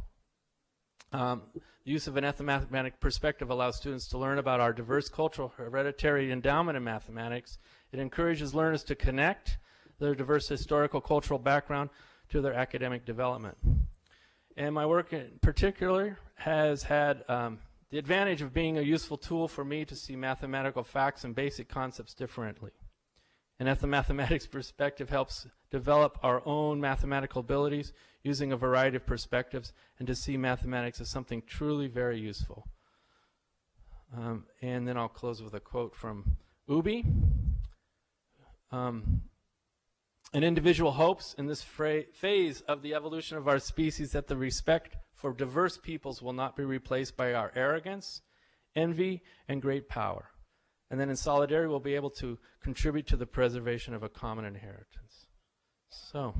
The use of an ethnomathematic perspective allows students to learn about our diverse cultural hereditary endowment in mathematics. It encourages learners to connect their diverse historical cultural background to their academic development. And my work in particular has had the advantage of being a useful tool for me to see mathematical facts and basic concepts differently. An ethnomathematics perspective helps develop our own mathematical abilities using a variety of perspectives, and to see mathematics as something truly very useful. And then I'll close with a quote from Ubi. An individual hopes in this phase of the evolution of our species that the respect for diverse peoples will not be replaced by our arrogance, envy, and great power. And then in solidarity, we'll be able to contribute to the preservation of a common inheritance. So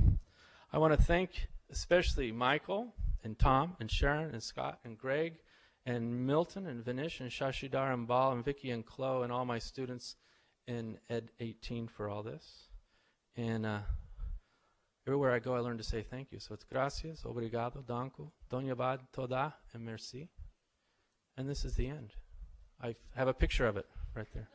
I want to thank especially Michael and Tom and Sharon and Scott and Greg and Milton and Vinish and Shashidhar and Bal and Vicky and Chloe and all my students in Ed 18 for all this. And everywhere I go, I learn to say thank you. So it's gracias, obrigado, danko, donyabad, toda, and merci. And this is the end. I have a picture of it right there.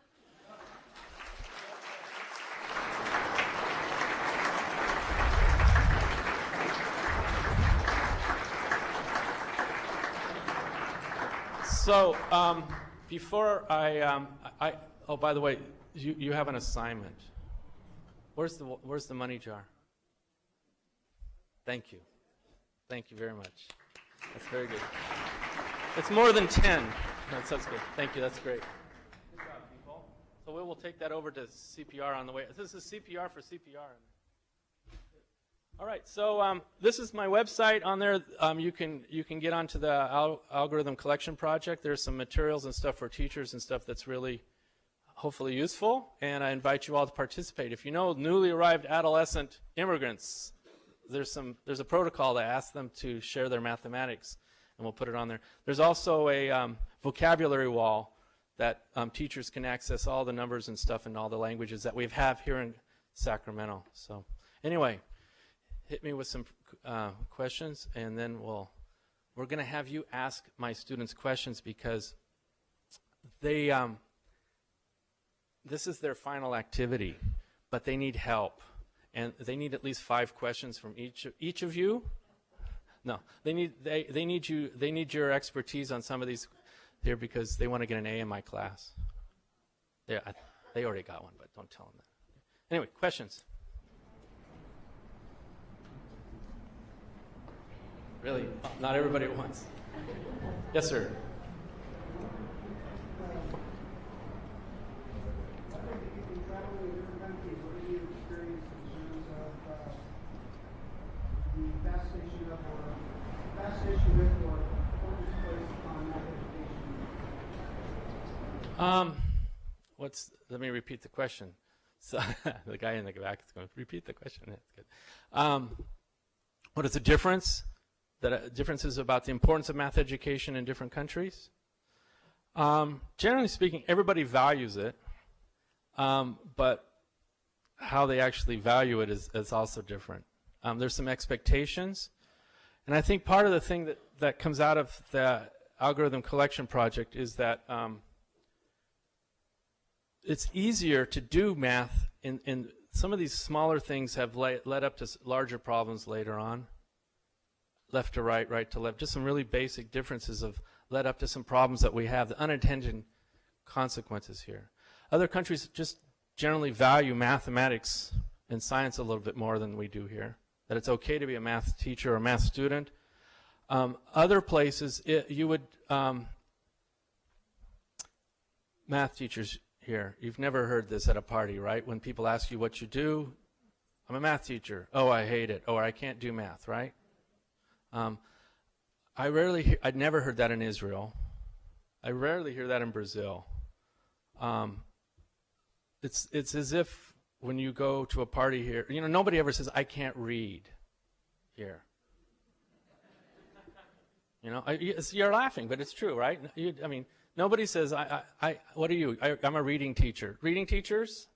So before oh, by the way, you have an assignment. Where's the money jar? Thank you. Thank you very much. That's very good. It's more than 10. That's good. Thank you. That's great. Good job, people. So we will take that over to CPR on the way. This is CPR for CPR. All right. So this is my website. On there, you can get onto the algorithm collection project. There's some materials and stuff for teachers and stuff that's really hopefully useful. And I invite you all to participate. If you know newly arrived adolescent immigrants, there's a protocol to ask them to share their mathematics, and we'll put it on there. There's also a vocabulary wall that teachers can access all the numbers and stuff in all the languages that we have here in Sacramento. So anyway, hit me with some questions, and then we're going to have you ask my students questions, because they this is their final activity, but they need help. And they need at least 5 questions from each of you. No, they need your expertise on some of these here, because they want to get an A in my class. They already got one, but don't tell them that. Anyway, questions? Really? Not everybody at once. Yes, sir. Let me repeat the question. So the guy in the back is going to repeat the question. That's good. What is the difference? Differences about the importance of math education in different countries? Generally speaking, everybody values it, but how they actually value it is also different. There's some expectations, and I think part of the thing that comes out of the algorithm collection project is that it's easier to do math in some of these smaller things have led up to larger problems later on. Left to right, right to left, just some really basic differences have led up to some problems that we have, the unintended consequences here. Other countries just generally value mathematics and science a little bit more than we do here, that it's okay to be a math teacher or a math student. Other places, you would, math teachers here, you've never heard this at a party, right? When people ask you what you do, I'm a math teacher. Oh, I hate it. Oh, I can't do math, right? I'd never heard that in Israel. I rarely hear that in Brazil. It's as if when you go to a party here, you know, nobody ever says, I can't read here. You know, you're laughing, but it's true, right? I mean, nobody says, what are you? I'm a reading teacher. Reading teachers?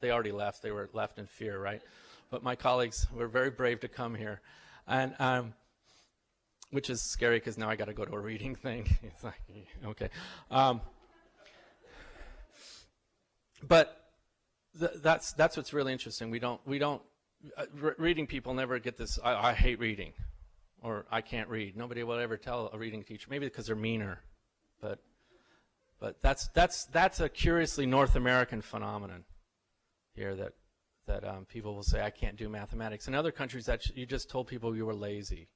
They already left. They were left in fear, right? But my colleagues were very brave to come here. And which is scary because now I got to go to a reading thing. It's like, okay. But that's what's really interesting. Reading people never get this, I hate reading, or I can't read. Nobody will ever tell a reading teacher, maybe because they're meaner. But that's a curiously North American phenomenon here that people will say, I can't do mathematics. In other countries, you just told people you were lazy.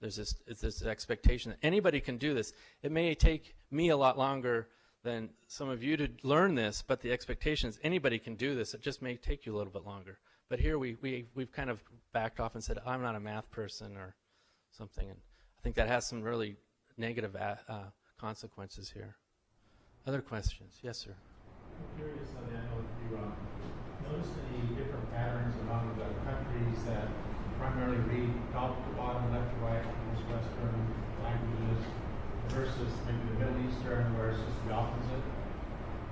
There's this expectation that anybody can do this. It may take me a lot longer than some of you to learn this, but the expectation is anybody can do this. It just may take you a little bit longer. But here we've kind of backed off and said, I'm not a math person or something. And I think that has some really negative consequences here. Other questions? Yes, sir. I'm curious on that note, if you noticed any different patterns among the countries that primarily read top to bottom, left to right, most Western languages, versus maybe the Middle Eastern, where it's just the opposite?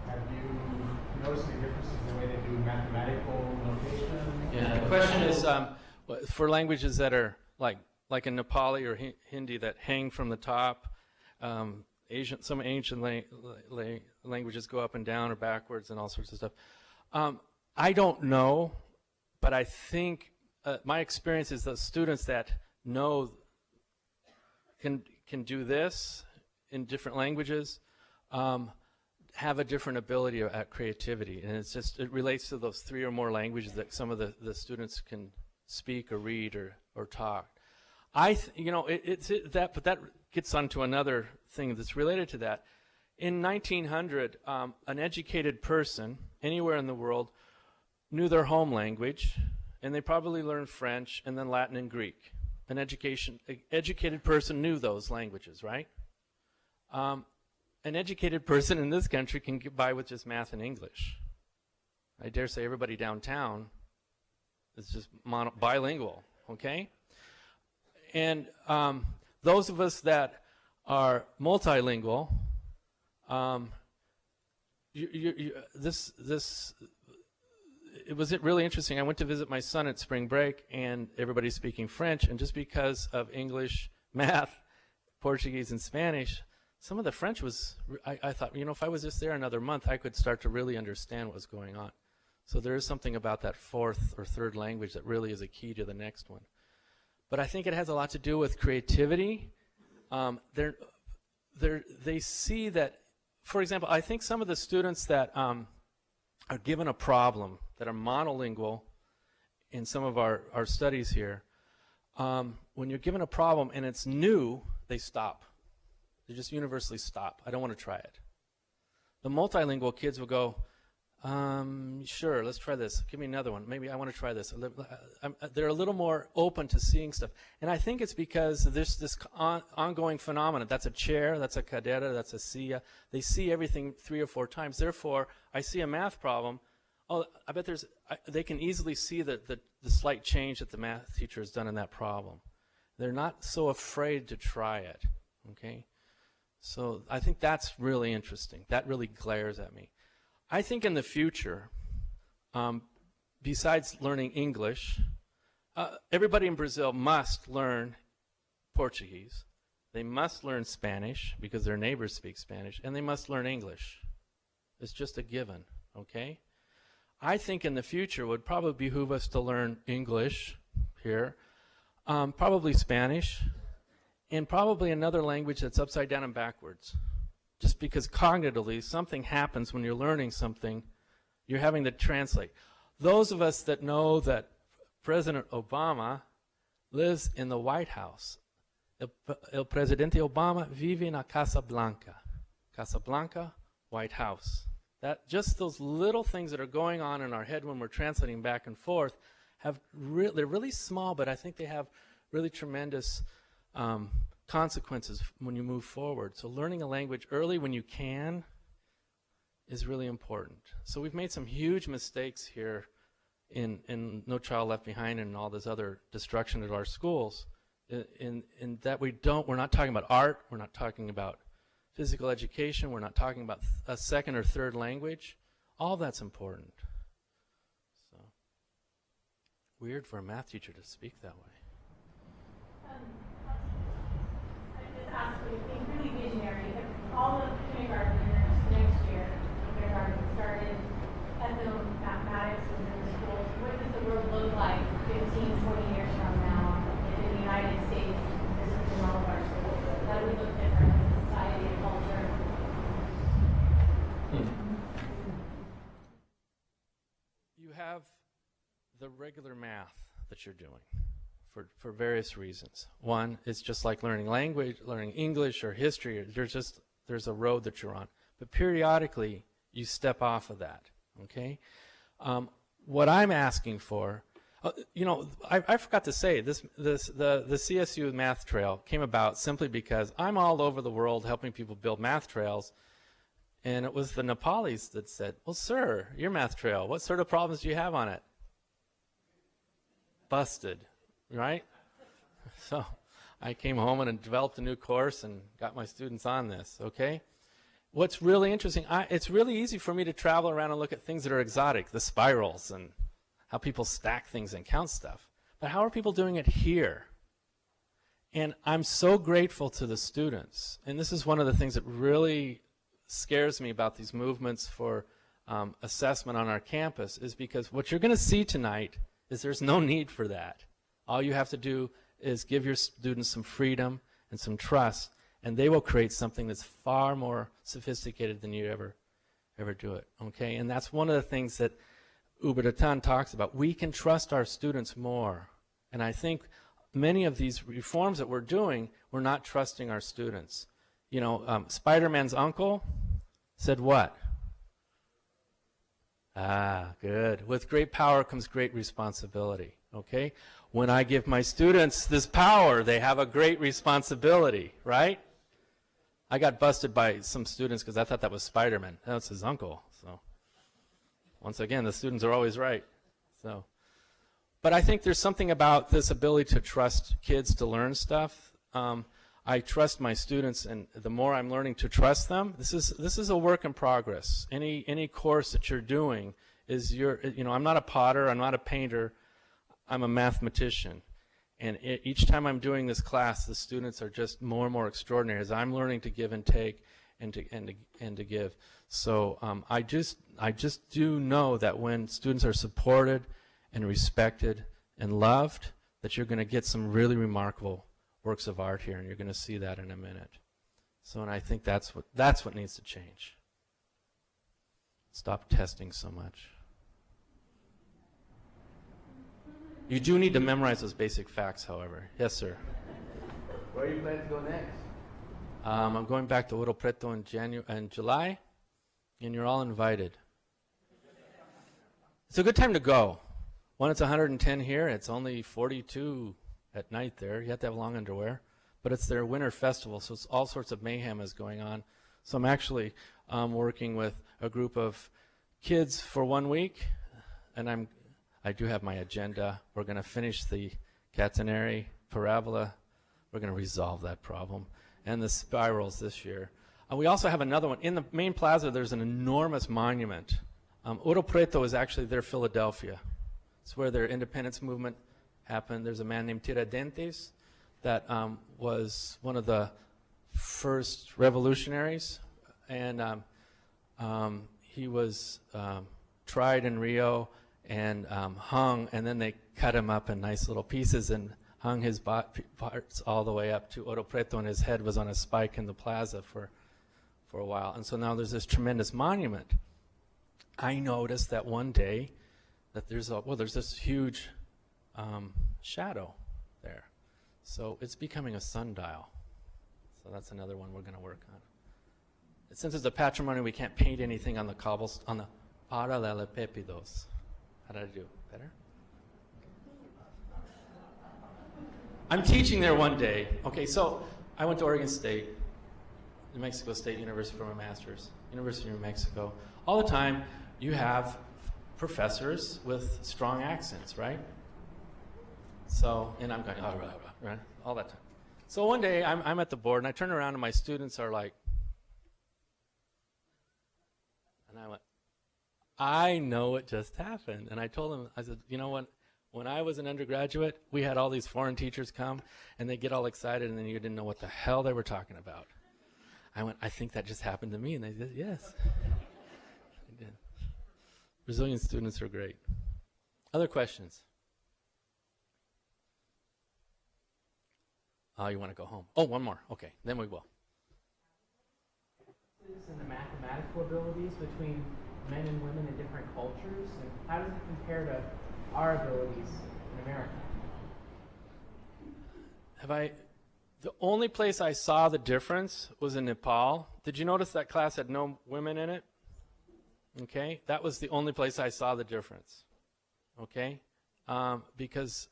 Have you noticed any differences in the way they do mathematical notation? Yeah, the question is for languages that are like in Nepali or Hindi that hang from the top. Some ancient languages go up and down or backwards and all sorts of stuff. I don't know, but I think my experience is the students that know can do this in different languages have a different ability at creativity, and it relates to those 3 or more languages that some of the students can speak or read or talk. But that gets onto another thing that's related to that. In 1900, an educated person anywhere in the world knew their home language, and they probably learned French and then Latin and Greek. An educated person knew those languages, right? An educated person in this country can get by with just math and English. I dare say everybody downtown is just bilingual, okay? And those of us that are multilingual, it was really interesting. I went to visit my son at spring break, and everybody's speaking French, and just because of English, math, Portuguese, and Spanish, some of the French I thought, if I was just there another month, I could start to really understand what was going on. So there is something about that 4th or 3rd language that really is a key to the next one. But I think it has a lot to do with creativity. They see that, for example, I think some of the students that are given a problem, that are monolingual in some of our studies here, when you're given a problem and it's new, they stop. They just universally stop. I don't want to try it. The multilingual kids will go, Sure, let's try this. Give me another one. Maybe I want to try this. They're a little more open to seeing stuff. And I think it's because there's this ongoing phenomenon. That's a chair, that's a cadera, that's a silla. They see everything 3 or 4 times. Therefore, I see a math problem. Oh, I bet they can easily see the slight change that the math teacher has done in that problem. They're not so afraid to try it, okay? So I think that's really interesting. That really glares at me. I think in the future, besides learning English, everybody in Brazil must learn Portuguese. They must learn Spanish because their neighbors speak Spanish, and they must learn English. It's just a given, okay? I think in the future it would probably behoove us to learn English here, probably Spanish, and probably another language that's upside down and backwards. Just because cognitively something happens when you're learning something, you're having to translate. Those of us that know that President Obama lives in the White House, El Presidente Obama vive na Casa Blanca. Casa Blanca, White House. That just those little things that are going on in our head when we're translating back and forth they're really small, but I think they have really tremendous consequences when you move forward. So learning a language early when you can is really important. So we've made some huge mistakes here in No Child Left Behind and all this other destruction of our schools in that we're not talking about art, we're not talking about physical education, we're not talking about a second or third language. All that's important. So weird for a math teacher to speak that way. Being really visionary. All of kindergarteners next year, kindergarten started ethnomathematics within the schools. What does the world look like 15, 20 years from now in the United States? This is in all of our schools. How do we look different as a society and culture? You have the regular math that you're doing. For various reasons. One, it's just like learning language, learning English or history. There's a road that you're on. But periodically, you step off of that, okay? What I'm asking for, I forgot to say, the CSU Math Trail came about simply because I'm all over the world helping people build math trails, and it was the Nepalis that said, well, sir, your math trail, what sort of problems do you have on it? Busted. Right? So I came home and developed a new course and got my students on this, okay? What's really interesting, it's really easy for me to travel around and look at things that are exotic, the spirals and how people stack things and count stuff. But how are people doing it here? And I'm so grateful to the students. And this is one of the things that really scares me about these movements for assessment on our campus is because what you're going to see tonight is there's no need for that. All you have to do is give your students some freedom and some trust, and they will create something that's far more sophisticated than you ever do it, okay? And that's one of the things that Uberatan talks about. We can trust our students more. And I think many of these reforms that we're doing, we're not trusting our students. You know, Spider-Man's uncle said what? Ah, good. With great power comes great responsibility, okay? When I give my students this power, they have a great responsibility, right? I got busted by some students because I thought that was Spider-Man. That's his uncle. So once again, the students are always right. So, but I think there's something about this ability to trust kids to learn stuff. I trust my students, and the more I'm learning to trust them, this is a work in progress. Any course that you're doing is I'm not a potter, I'm not a painter, I'm a mathematician. And each time I'm doing this class, the students are just more and more extraordinary as I'm learning to give and take and to give. So I just do know that when students are supported and respected and loved, that you're going to get some really remarkable works of art here, and you're going to see that in a minute. So, and I think that's what needs to change. Stop testing so much. You do need to memorize those basic facts, however. Yes, sir. Where are you planning to go next? I'm going back to Ouro Preto in July, and you're all invited. It's a good time to go. When it's 110 here, it's only 42 at night there. You have to have long underwear. But it's their winter festival, so it's all sorts of mayhem is going on. So I'm actually working with a group of kids for 1 week, and I do have my agenda. We're going to finish the catenary parabola. We're going to resolve that problem. And the spirals this year. We also have another one. In the main plaza, there's an enormous monument. Oro Preto is actually their Philadelphia. It's where their independence movement happened. There's a man named Tiradentes that was one of the first revolutionaries. And he was tried in Rio and hung, and then they cut him up in nice little pieces and hung his parts all the way up to Oro Preto, and his head was on a spike in the plaza for a while. And so now there's this tremendous monument. I noticed that one day that there's this huge shadow there. So it's becoming a sundial. So that's another one we're going to work on. Since it's a patrimony, we can't paint anything on the on the parallelepipedos. How did I do? Better? I'm teaching there one day. Okay, so I went to Oregon State, New Mexico State University for my master's, University of New Mexico. All the time, you have professors with strong accents, right? So, and I'm going, right, all that time. So one day, I'm at the board, and I turn around, and my students are like, and I went, I know what just happened. And I told them, I said, you know what? When I was an undergraduate, we had all these foreign teachers come, and they get all excited, and then you didn't know what the hell they were talking about. I went, I think that just happened to me. And they said, yes. I did. Brazilian students are great. Other questions? Oh, you want to go home? Oh, one more. Okay, then we will. And the mathematical abilities between men and women in different cultures, and how does it compare to our abilities in America? The only place I saw the difference was in Nepal. Did you notice that class had no women in it? Okay, that was the only place I saw the difference. Okay, because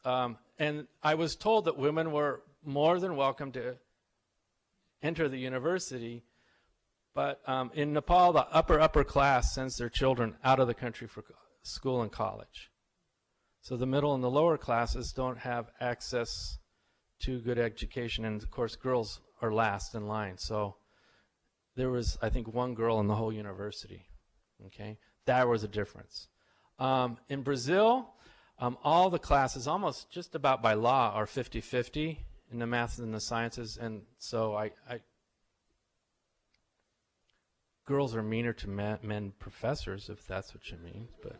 and I was told that women were more than welcome to enter the university, but in Nepal, the upper class sends their children out of the country for school and college. So the middle and the lower classes don't have access to good education, and of course girls are last in line. So there was, I think, one girl in the whole university. Okay, that was a difference. In Brazil, all the classes, almost just about by law, are 50-50 in the math and the sciences, and so girls are meaner to men professors, if that's what you mean, but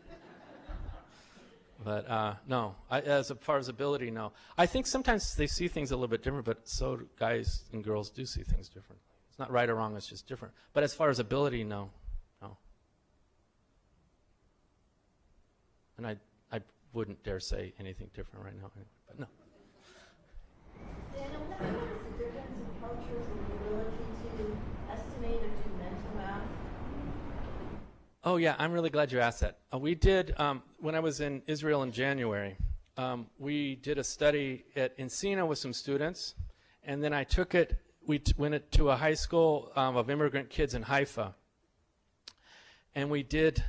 no, as far as ability, no. I think sometimes they see things a little bit different, but so guys and girls do see things differently. It's not right or wrong, it's just different. But as far as ability, no. And I wouldn't dare say anything different right now, but no. Daniel, have you noticed a difference in cultures and the ability to estimate or do mental math? Oh yeah, I'm really glad you asked that. We did, when I was in Israel in January, we did a study at Encina with some students, and then I took it, we went to a high school of immigrant kids in Haifa, and we did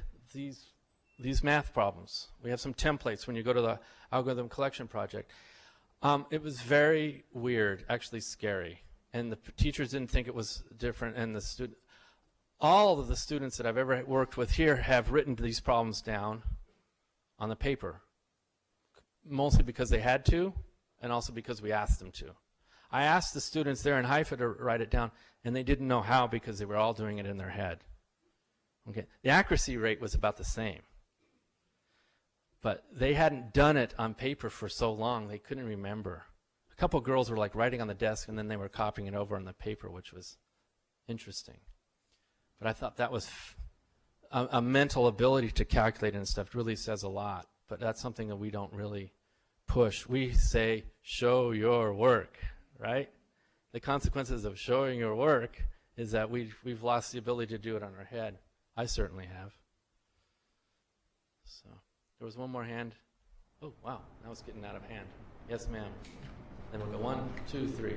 these math problems. We have some templates when you go to the algorithm collection project. It was very weird, actually scary, and the teachers didn't think it was different, and all of the students that I've ever worked with here have written these problems down on the paper, mostly because they had to, and also because we asked them to. I asked the students there in Haifa to write it down, and they didn't know how because they were all doing it in their head. Okay, the accuracy rate was about the same. But they hadn't done it on paper for so long, they couldn't remember. A couple girls were like writing on the desk, and then they were copying it over on the paper, which was interesting. But I thought that was a mental ability to calculate and stuff really says a lot. But that's something that we don't really push. We say, show your work, right? The consequences of showing your work is that we've lost the ability to do it on our head. I certainly have. So. There was one more hand. Oh, wow, that was getting out of hand. Yes, ma'am. Then we'll go 1, 2, 3.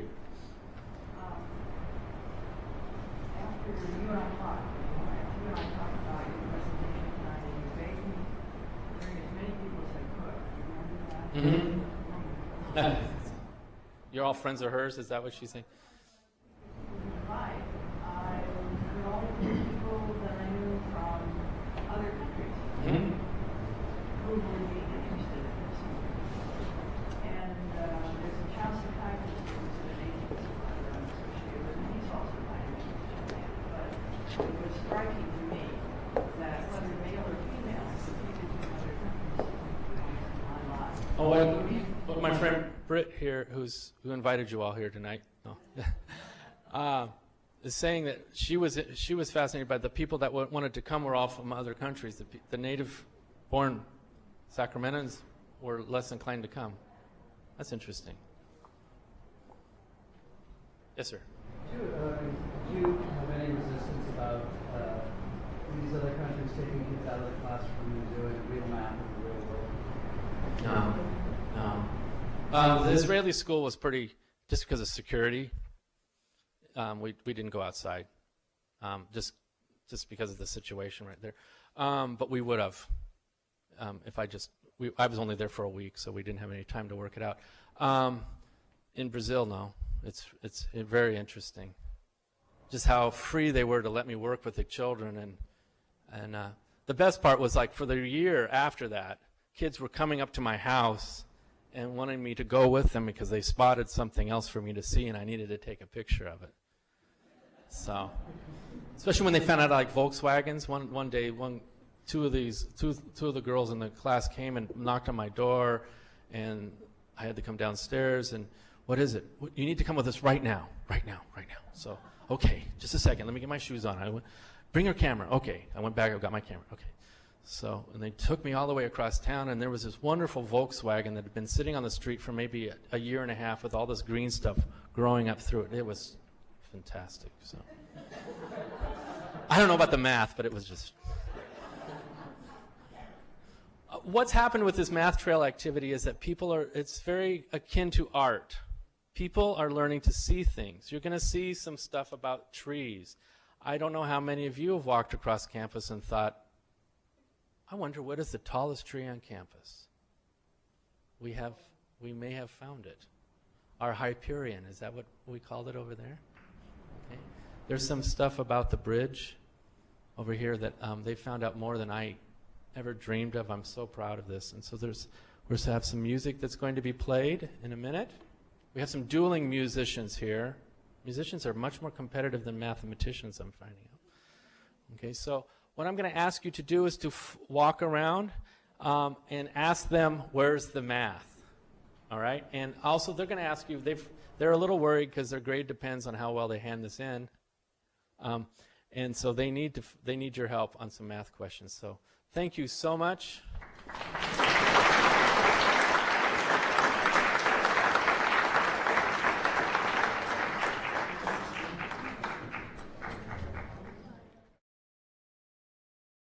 After you and I talked about your presentation tonight, and you begged me to bring as many people as I could. Remember that? You're all friends of hers? Is that what she's saying? Right. I would all the people that I knew from other countries who would be interested in this. And there's a child psychiatrist who's at an agency that I'm associated with, and he's also kind of interested in that. But it was striking to me that whether male or female, the people from other countries in my life. Oh, and my friend Britt here, who invited you all here tonight, is saying that she was fascinated by the people that wanted to come were all from other countries. The native-born Sacramentans were less inclined to come. That's interesting. Yes, sir. Do you have any resistance about these other countries taking kids out of the classroom and doing real math in the real world? No. The Israeli school was pretty, just because of security, we didn't go outside, just because of the situation right there. But we would have, I was only there for a week, so we didn't have any time to work it out. In Brazil, no. It's very interesting, just how free they were to let me work with the children, and the best part was, like, for the year after that, kids were coming up to my house and wanting me to go with them because they spotted something else for me to see, and I needed to take a picture of it. So, especially when they found out, like, Volkswagens. One day, two of the girls in the class came and knocked on my door, and I had to come downstairs. And what is it? You need to come with us right now. So, okay, just a second. Let me get my shoes on. I went, bring your camera. Okay, I went back. I got my camera. Okay. So, and they took me all the way across town, and there was this wonderful Volkswagen that had been sitting on the street for maybe a year and a half with all this green stuff growing up through it. It was fantastic. So, I don't know about the math, but it was just. What's happened with this math trail activity is that it's very akin to art. People are learning to see things. You're going to see some stuff about trees. I don't know how many of you have walked across campus and thought, I wonder what is the tallest tree on campus. We may have found it. Our Hyperion, is that what we called it over there? Okay. There's some stuff about the bridge over here that they found out more than I ever dreamed of. I'm so proud of this. And so we're going to have some music that's going to be played in a minute. We have some dueling musicians here. Musicians are much more competitive than mathematicians, I'm finding out. Okay, so what I'm going to ask you to do is to walk around and ask them, where's the math? All right? And also they're going to ask you, they're a little worried because their grade depends on how well they hand this in. And so they need your help on some math questions. So thank you so much.